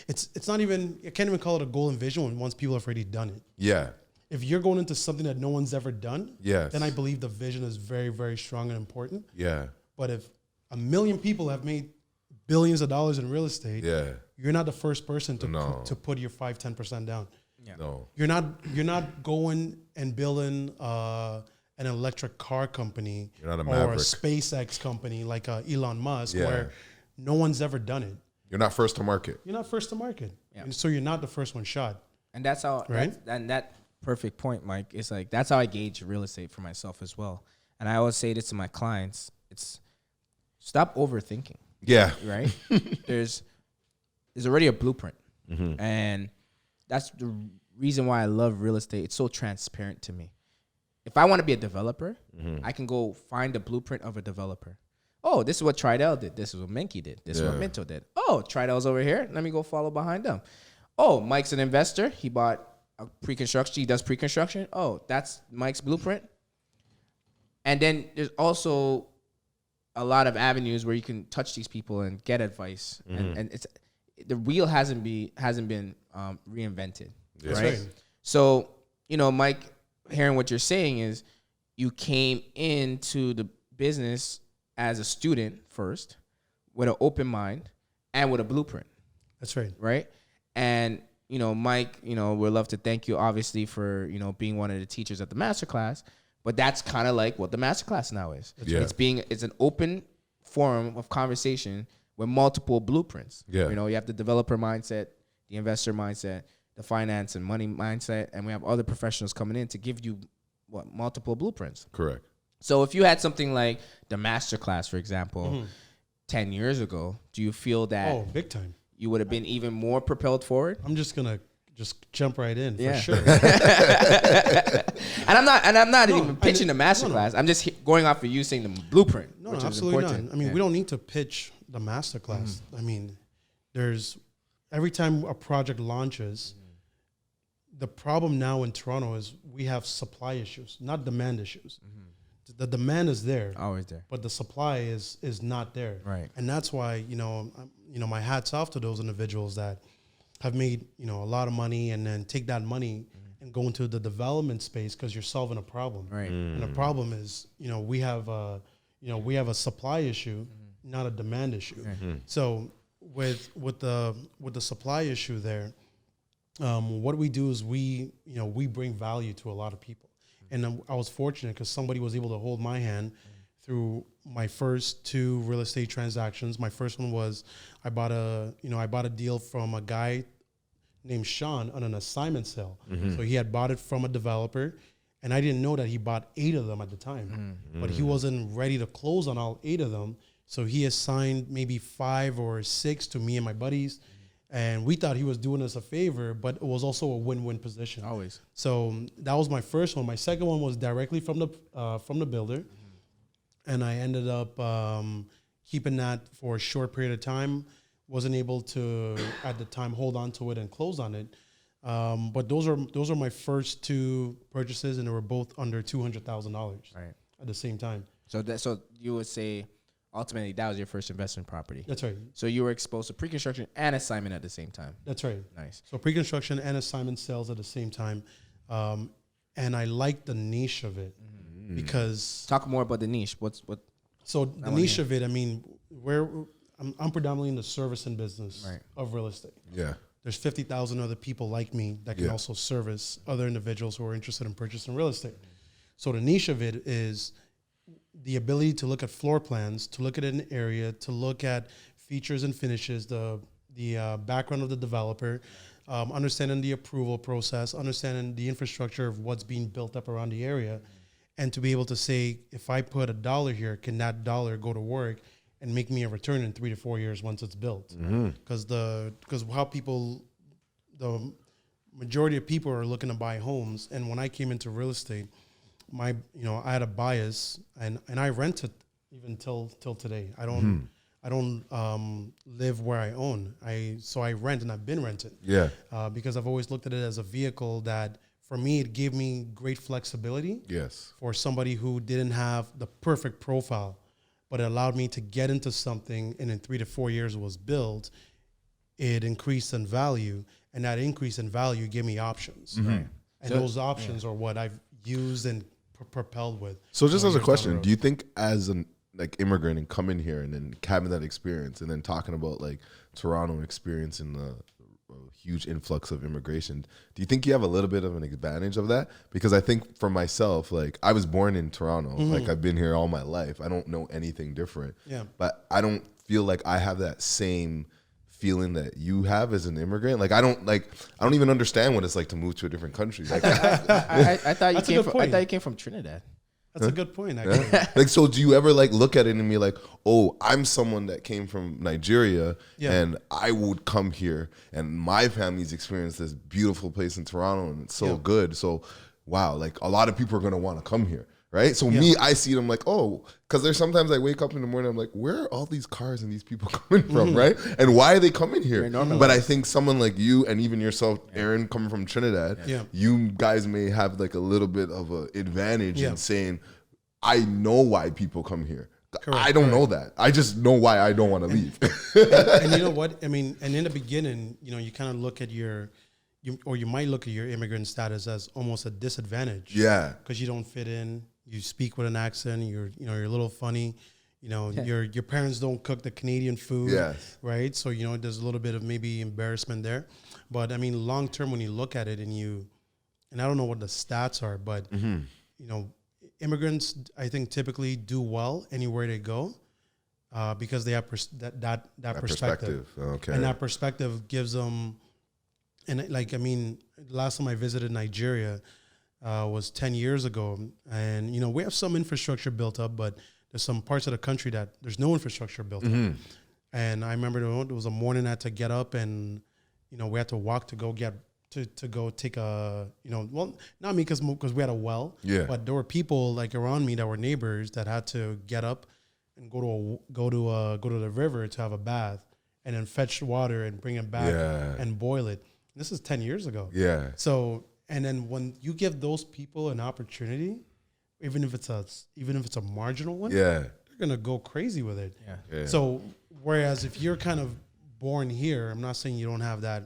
it's not even, I can't even call it a goal and vision when once people have already done it. Yeah. If you're going into something that no one's ever done, Yes. then I believe the vision is very, very strong and important. Yeah. But if 1 million people have made billions of dollars in real estate, Yeah. you're not the first person to No. to put your 5-10% down. Yeah. No. You're not going and building an electric car company You're not a or a maverick. SpaceX company like Elon Musk, Yeah. where no one's ever done it. You're not first to market. You're not first to market, Yeah. and so you're not the first one shot. And that's how, Right? that perfect point, Mike, is like, that's how I gauge real estate for myself as well. And I always say this to my clients, it's stop overthinking, Yeah. right? there's already a blueprint. Mm-hmm. And that's the reason why I love real estate. It's so transparent to me. If I want to be a developer, Mm-hmm. I can go find the blueprint of a developer. Oh, this is what Tridel did. This is what Menke did. This is what Yeah. Minto did. Oh, Tridel's over here. Let me go follow behind them. Oh, Mike's an investor. He bought a pre-construction. He does pre-construction. Oh, that's Mike's blueprint. And then there's also a lot of avenues where you can touch these people and get advice. And it's the wheel hasn't been reinvented, Yeah. right? Right. So, Mike, hearing what you're saying is you came into the business as a student first with an open mind and with a blueprint, That's right. right? And, Mike, we'd love to thank you, obviously, for, being one of the teachers at the masterclass. But that's kind of like what the masterclass now is. Yeah. It's an open forum of conversation with multiple blueprints. Yeah. You have the developer mindset, the investor mindset, the finance and money mindset, and we have other professionals coming in to give you multiple blueprints. Correct. So if you had something like the masterclass, for example, 10 years ago, do you feel that Oh, big time. you would have been even more propelled forward? I'm just gonna jump right in for Yeah. sure. And I'm not No, even pitching the masterclass. I'm just going off of you saying the blueprint, No, which is absolutely important. not. I mean, Yeah. we don't need to pitch the masterclass. I mean, there's every time a project launches, the problem now in Toronto is we have supply issues, not demand issues. The demand is there, Always there. but the supply is not there. Right. And that's why, my hat's off to those individuals that have made, a lot of money and then take that money and go into the development space because you're solving a problem. Right. And the problem is, we have a supply issue, not a demand issue. So with the supply issue there, what we do is we bring value to a lot of people. And I was fortunate because somebody was able to hold my hand through my first 2 real estate transactions. My first one was I bought a deal from a guy named Sean on an assignment sale. So he had bought it from a developer, and I didn't know that he bought 8 of them at the time. But he wasn't ready to close on all 8 of them. So he assigned maybe 5 or 6 to me and my buddies. And we thought he was doing us a favor, but it was also a win-win position. Always. So that was my first one. My second one was directly from the builder, and I ended up keeping that for a short period of time. Wasn't able to at the time hold on to it and close on it. But those are my first 2 purchases, and they were both under $200,000 Right. at the same time. So you would say ultimately that was your first investment property. That's right. So you were exposed to pre-construction and assignment at the same time. That's right. Nice. So pre-construction and assignment sales at the same time, and I like the niche of it because. Talk more about the niche. So the niche of it, I mean, I'm predominantly in the servicing business Right. of real estate. Yeah. There's 50,000 other people like me that can Yeah. also service other individuals who are interested in purchasing real estate. So the niche of it is the ability to look at floor plans, to look at an area, to look at features and finishes, the background of the developer, understanding the approval process, understanding the infrastructure of what's being built up around the area, and to be able to say, if I put $1 here, can that dollar go to work and make me a return in 3 to 4 years once it's built? Because the majority of people are looking to buy homes, and when I came into real estate, I had a bias, and I rent it even till today. I I don't live where I own. So I rent, and I've been renting. Yeah. Because I've always looked at it as a vehicle that, for me, it gave me great flexibility. Yes. For somebody who didn't have the perfect profile, but it allowed me to get into something, and in 3 to 4 years it was built. It increased in value, and that increase in value gave me options. Mm-hmm. Right? And so, those options are what I've used and propelled with. So just as a question, do you think as an immigrant and coming here and then having that experience and then talking about like Toronto experiencing the huge influx of immigration, do you think you have a little bit of an advantage of that? Because I think for myself, like I was born in Toronto, like I've been here all my life. I don't know anything different, but I don't feel like I have that same feeling that you have as an immigrant. Like I don't even understand what it's like to move to a different country. Like, I thought you came from Trinidad. That's a good point, actually. Yeah. Like, so do you ever like look at it and be like, oh, I'm someone that came from Nigeria and I would come here and my family's experienced this beautiful place in Toronto and it's so good. So, wow, like a lot of people are going to want to come here. Right. So me, I see them like, oh, because there's sometimes I wake up in the morning, I'm like, where are all these cars and these people coming from? Right. And why are they coming here? But I think someone like you and even yourself, Aaron, coming from Trinidad, you guys may have like a little bit of an advantage in saying, I know why people come here. Correct, I don't know that. I just know why I don't want to leave. And you know what? I mean, and in the beginning, you kind of look at you might look at your immigrant status as almost a disadvantage. Yeah. Because you don't fit in. You speak with an accent. You're a little funny. Your parents don't cook the Canadian food. Yes. Right. So there's a little bit of maybe embarrassment there, but I mean, long term, when you look at it and I don't know what the stats are, but immigrants, I think, typically do well anywhere they go because they have that perspective. Okay. And that perspective gives them. And last time I visited Nigeria was 10 years ago. And, we have some infrastructure built up, but there's some parts of the country that there's no infrastructure built up. And I remember there was a morning I had to get up and, we had to walk to go take a, well, not me because we had a well. Yeah. But there were people like around me that were neighbors that had to get up and go to the river to have a bath and then fetch water and bring it back and boil it. This is 10 years ago. Yeah. So, and then when you give those people an opportunity, even if it's a marginal one, they're gonna go crazy with it. Yeah. So, whereas if you're kind of born here, I'm not saying you don't have that.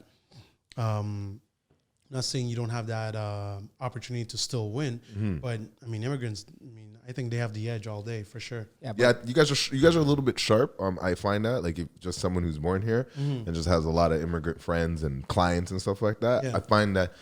Opportunity to still win, but I mean, immigrants. I think they have the edge all day for sure. Yeah, you guys are a little bit sharp. I find that like if just someone who's born here and just has a lot of immigrant friends and clients and stuff like that. I find that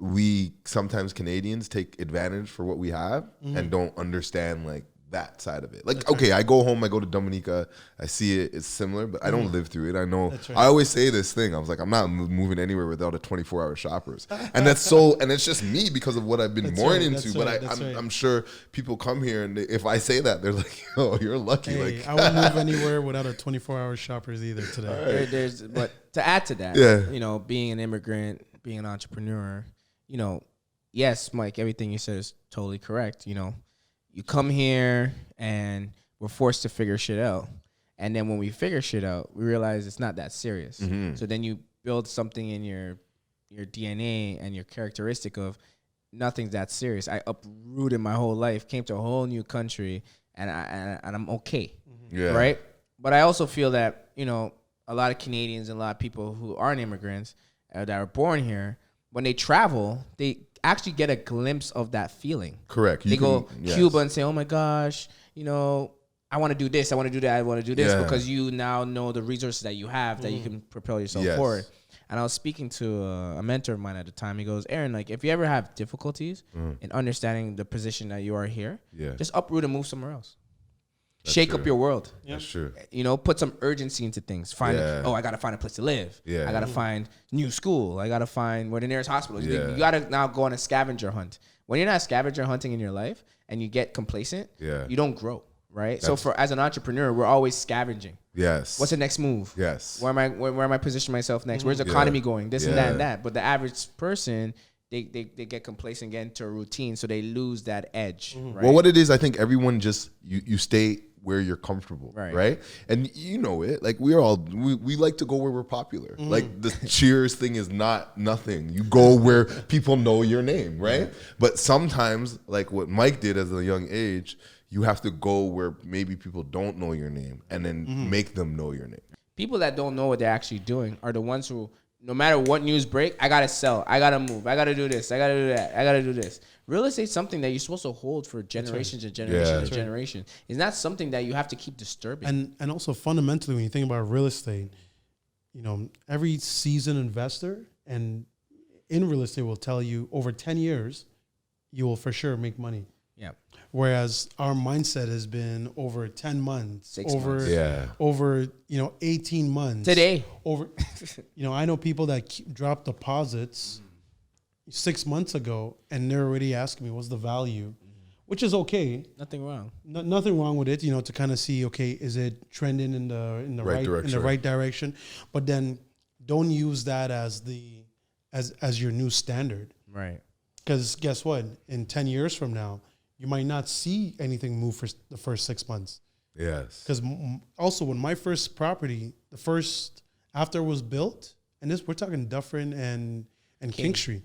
we sometimes Canadians take advantage for what we have and don't understand like that side of it. Like, that's okay, right. I go home, I go to Dominica, I see it, it's similar, but I don't live through it. I know, right. I always say this thing, I was like, I'm not moving anywhere without a 24-hour Shoppers. And and it's just me because of what I've been born into, but I'm sure people come here and if I say that, they're like, oh, you're lucky. Hey, I wouldn't move anywhere without a 24-hour Shoppers either today. Right. But to add to that, being an immigrant, being an entrepreneur, yes, Mike, everything you said is totally correct, You come here and we're forced to figure shit out. And then when we figure shit out, we realize it's not that serious. So then you build something in your DNA and your characteristic of nothing's that serious. I uprooted my whole life, came to a whole new country, and I'm okay. Right? But I also feel that, a lot of Canadians and a lot of people who aren't immigrants that are born here, when they travel, they actually get a glimpse of that feeling. Correct. They go Cuba and say, oh my gosh, I want to do this, I want to do that, I want to do this, because you now know the resources that you have that you can propel yourself forward. And I was speaking to a mentor of mine at the time. He goes, Aaron, like if you ever have difficulties in understanding the position that you are here, just uproot and move somewhere else. That's Shake up your world. That's true. Put some urgency into things. I got to find a place to live. I got to find new school. I got to find where the nearest hospital is. You got to now go on a scavenger hunt. When you're not scavenger hunting in your life and you get complacent, you don't grow, right? As an entrepreneur, we're always scavenging. Yes. What's the next move? Yes. Where am I positioning myself next? Where's the economy going? This and that and that. But the average person, they get complacent, get into a routine, so they lose that edge. Right? Well, what it is, I think everyone just you stay where you're comfortable, Right. right? And you know it. Like we like to go where we're popular. Like the Cheers thing is not nothing. You go where people know your name, right? But sometimes, like what Mike did at a young age, you have to go where maybe people don't know your name and then make them know your name. People that don't know what they're actually doing are the ones who, no matter what news break, I gotta sell, I gotta move, I gotta do this, I gotta do that, I gotta do this. Real estate's something that you're supposed to hold for generations and generations and generations. It's not something that you have to keep disturbing. And also fundamentally, when you think about real estate, you know, every seasoned investor and in real estate will tell you over 10 years, you will for sure make money. Yeah. Whereas our mindset has been over 10 months, 6 months. over, 18 months. Today. Over, I know people that drop deposits 6 months ago and they're already asking me what's the value, which is okay. Nothing wrong. Nothing wrong with it, to kind of see, okay, is it trending in the right direction? But then don't use that as as your new standard. Right. Because guess what? In 10 years from now, you might not see anything move for the first 6 months. Yes. Because also when my first property, after it was built, and we're talking Dufferin and King Street.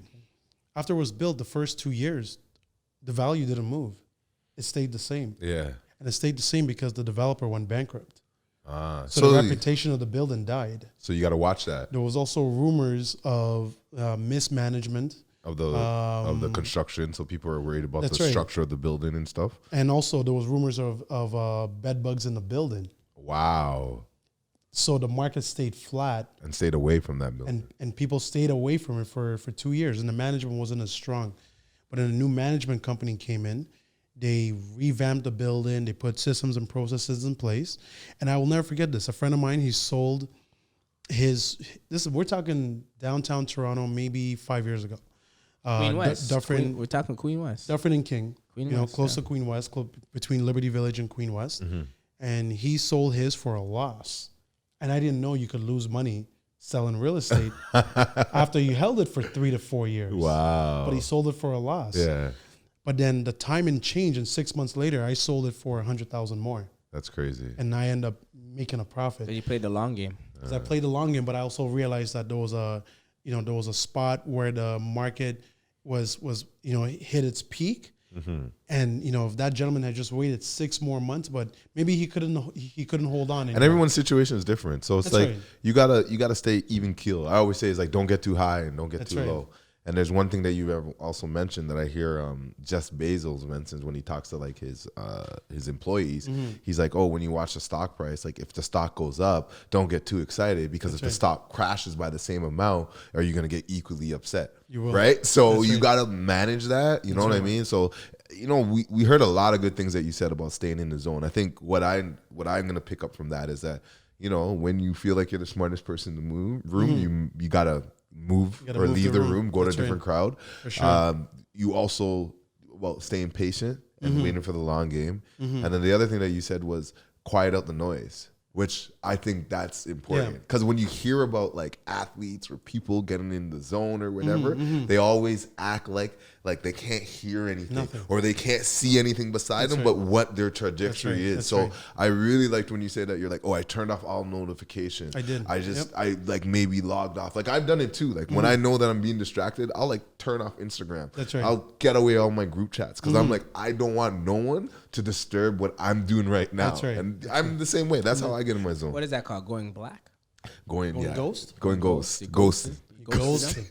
After it was built, the first 2 years, the value didn't move. It stayed the same. Yeah. And it stayed the same because the developer went bankrupt. So the reputation of the building died. So you got to watch that. There was also rumors of mismanagement. Of the construction, so people are worried about the structure of the building and stuff. And also there was rumors of bed bugs in the building. Wow. So the market stayed flat. And stayed away from that building. And people stayed away from it for 2 years, and the management wasn't as strong. But then a new management company came in. They revamped the building. They put systems and processes in place. And I will never forget this. A friend of mine, he sold we're talking downtown Toronto maybe 5 years ago. Queen West. Dufferin, we're talking Queen West. Dufferin and King. West, close to Queen West, between Liberty Village and Queen West. Mm-hmm. And he sold his for a loss. And I didn't know you could lose money selling real estate after you held it for 3 to 4 years. Wow. But he sold it for a loss. Yeah. But then the timing changed, and 6 months later, I sold it for $100,000 more. That's crazy. And I end up making a profit. So you played the long game. Because I played the long game, but I also realized that there was a spot where the market was hit its peak. Mm-hmm. And if that gentleman had just waited 6 more months, but maybe he couldn't hold on anymore. And everyone's situation is different, so it's That's like right. you gotta stay even keel. I always say it's like don't get too high and don't get too low. And there's one thing that you've ever also mentioned that I hear Jeff Bezos mentions when he talks to like his employees. Mm-hmm. He's like, oh, when you watch the stock price, like if the stock goes up, don't get too excited because if the stock crashes by the same amount, are you gonna get equally upset? You will. Right? So you gotta manage that. You know what I mean? So we heard a lot of good things that you said about staying in the zone. I think what I'm gonna pick up from that is that when you feel like you're the smartest person in the room, you gotta move or leave the room, go to a different crowd. For sure. You also, staying patient and waiting for the long game. And then the other thing that you said was quiet out the noise, which I think that's important. Because when you hear about like athletes or people getting in the zone or whatever, they always act like they can't hear anything or they can't see anything beside them but what their trajectory is. So I really liked when you said that you're like, oh, I turned off all notifications. I did. I like maybe logged off. Like I've done it too. Like when I know that I'm being distracted, I'll like turn off Instagram. That's right. I'll get away all my group chats because I'm like, I don't want no one to disturb what I'm doing right now. That's right. And I'm the same way. That's how I get in my zone. What is that called? Going black? Going ghost? Going ghost. Ghosting.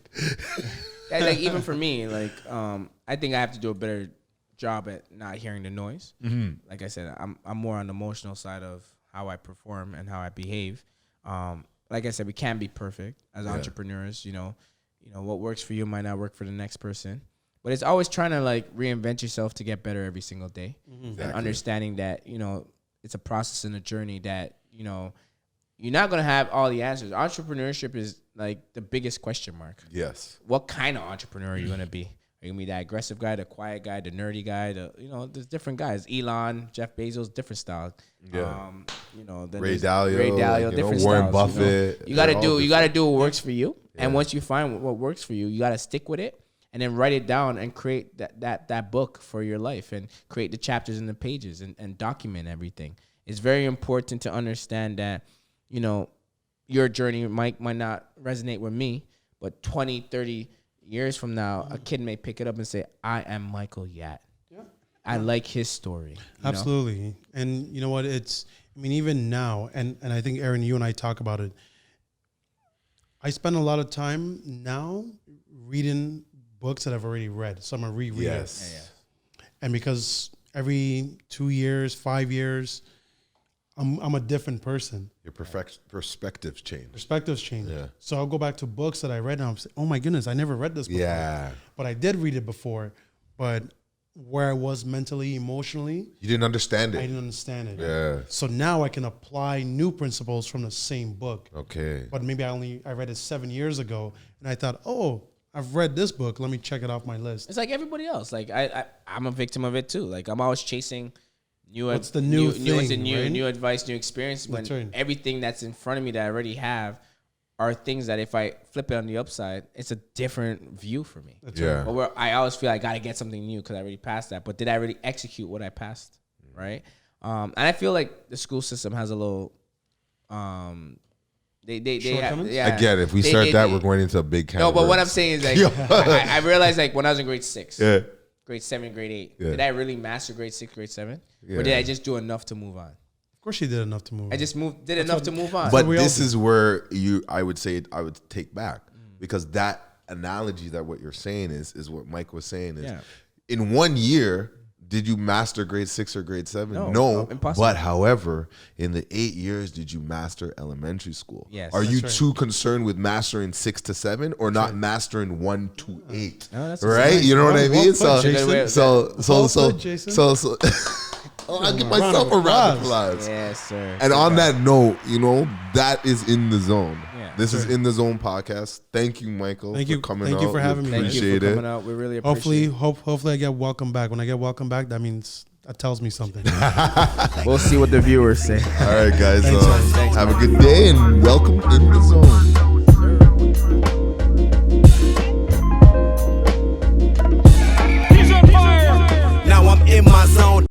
Yeah, like even for me, like I think I have to do a better job at not hearing the noise. Mm-hmm. Like I said, I'm more on the emotional side of how I perform and how I behave. Like I said, we can't be perfect as entrepreneurs. What works for you might not work for the next person. But it's always trying to like reinvent yourself to get better every single day. Exactly. And understanding that it's a process and a journey that you're not going to have all the answers. Entrepreneurship is like the biggest question mark. Yes. What kind of entrepreneur are you going to be? Are you going to be that aggressive guy, the quiet guy, the nerdy guy? There's different guys. Elon, Jeff Bezos, different styles. Yeah. Then Ray there's Dalio, different Warren styles. Buffett. You got to do what works for you. Yeah. And once you find what works for you, you got to stick with it and then write it down and create that book for your life and create the chapters and the pages and document everything. it's very important to understand that, you know, your journey might not resonate with me, but 20, 30 years from now, a kid may pick it up and say, I am Michael Yat. Yeah. I like his story. Absolutely. And you know what? Even now, and I think, Aaron, you and I talk about it. I spend a lot of time now reading books that I've already read. So I'm going to reread it. And because every 2 years, 5 years, I'm a different person. Your perspectives change. Perspectives change. Yeah. So I'll go back to books that I read and I'm saying, oh my goodness, I never read this before. Yeah. But I did read it before. But where I was mentally, emotionally, you didn't understand it. I didn't understand it. Yeah. So now I can apply new principles from the same book. Okay. But maybe I read it 7 years ago and I thought, oh, I've read this book. Let me check it off my list. It's like everybody else. Like I'm a victim of it too. Like I'm always chasing what's the new thing, right? New advice, new experience. When everything that's in front of me that I already have are things that if I flip it on the upside, it's a different view for me. That's right. But where I always feel I got to get something new because I already passed that. But did I really execute what I passed? Right. And I feel like the school system has a little. They have, I get it. If we start that, we're going into a big category. No, but what I'm saying is like I realized like when I was in grade 6, grade 7, grade 8, did I really master grade 6, grade 7, or did I just do enough to move on? Of course, you did enough to move on. I just did enough to move on. But this is where I would take back because that analogy that what you're saying is what Mike was saying is in 1 year. Did you master grade 6 or grade 7? No. Impossible. But however, in the 8 years, did you master elementary school? Yes. Are you too concerned with mastering 6 to 7 or not mastering 1 to 8? No, that's right? You know what I mean? So I'll give myself a round of applause. Yes, sir. And on that note, you know, that is In the Zone. Yeah. This is In the Zone podcast. Thank you, Michael. Thank you for coming out. Thank you for having me. Appreciate it. Coming out. We really appreciate it. Hopefully I get welcome back. When I get welcome back, that tells me something. We'll see what the viewers say. All right, guys. Thanks, have a good day and welcome In the Zone. Now I'm in my zone.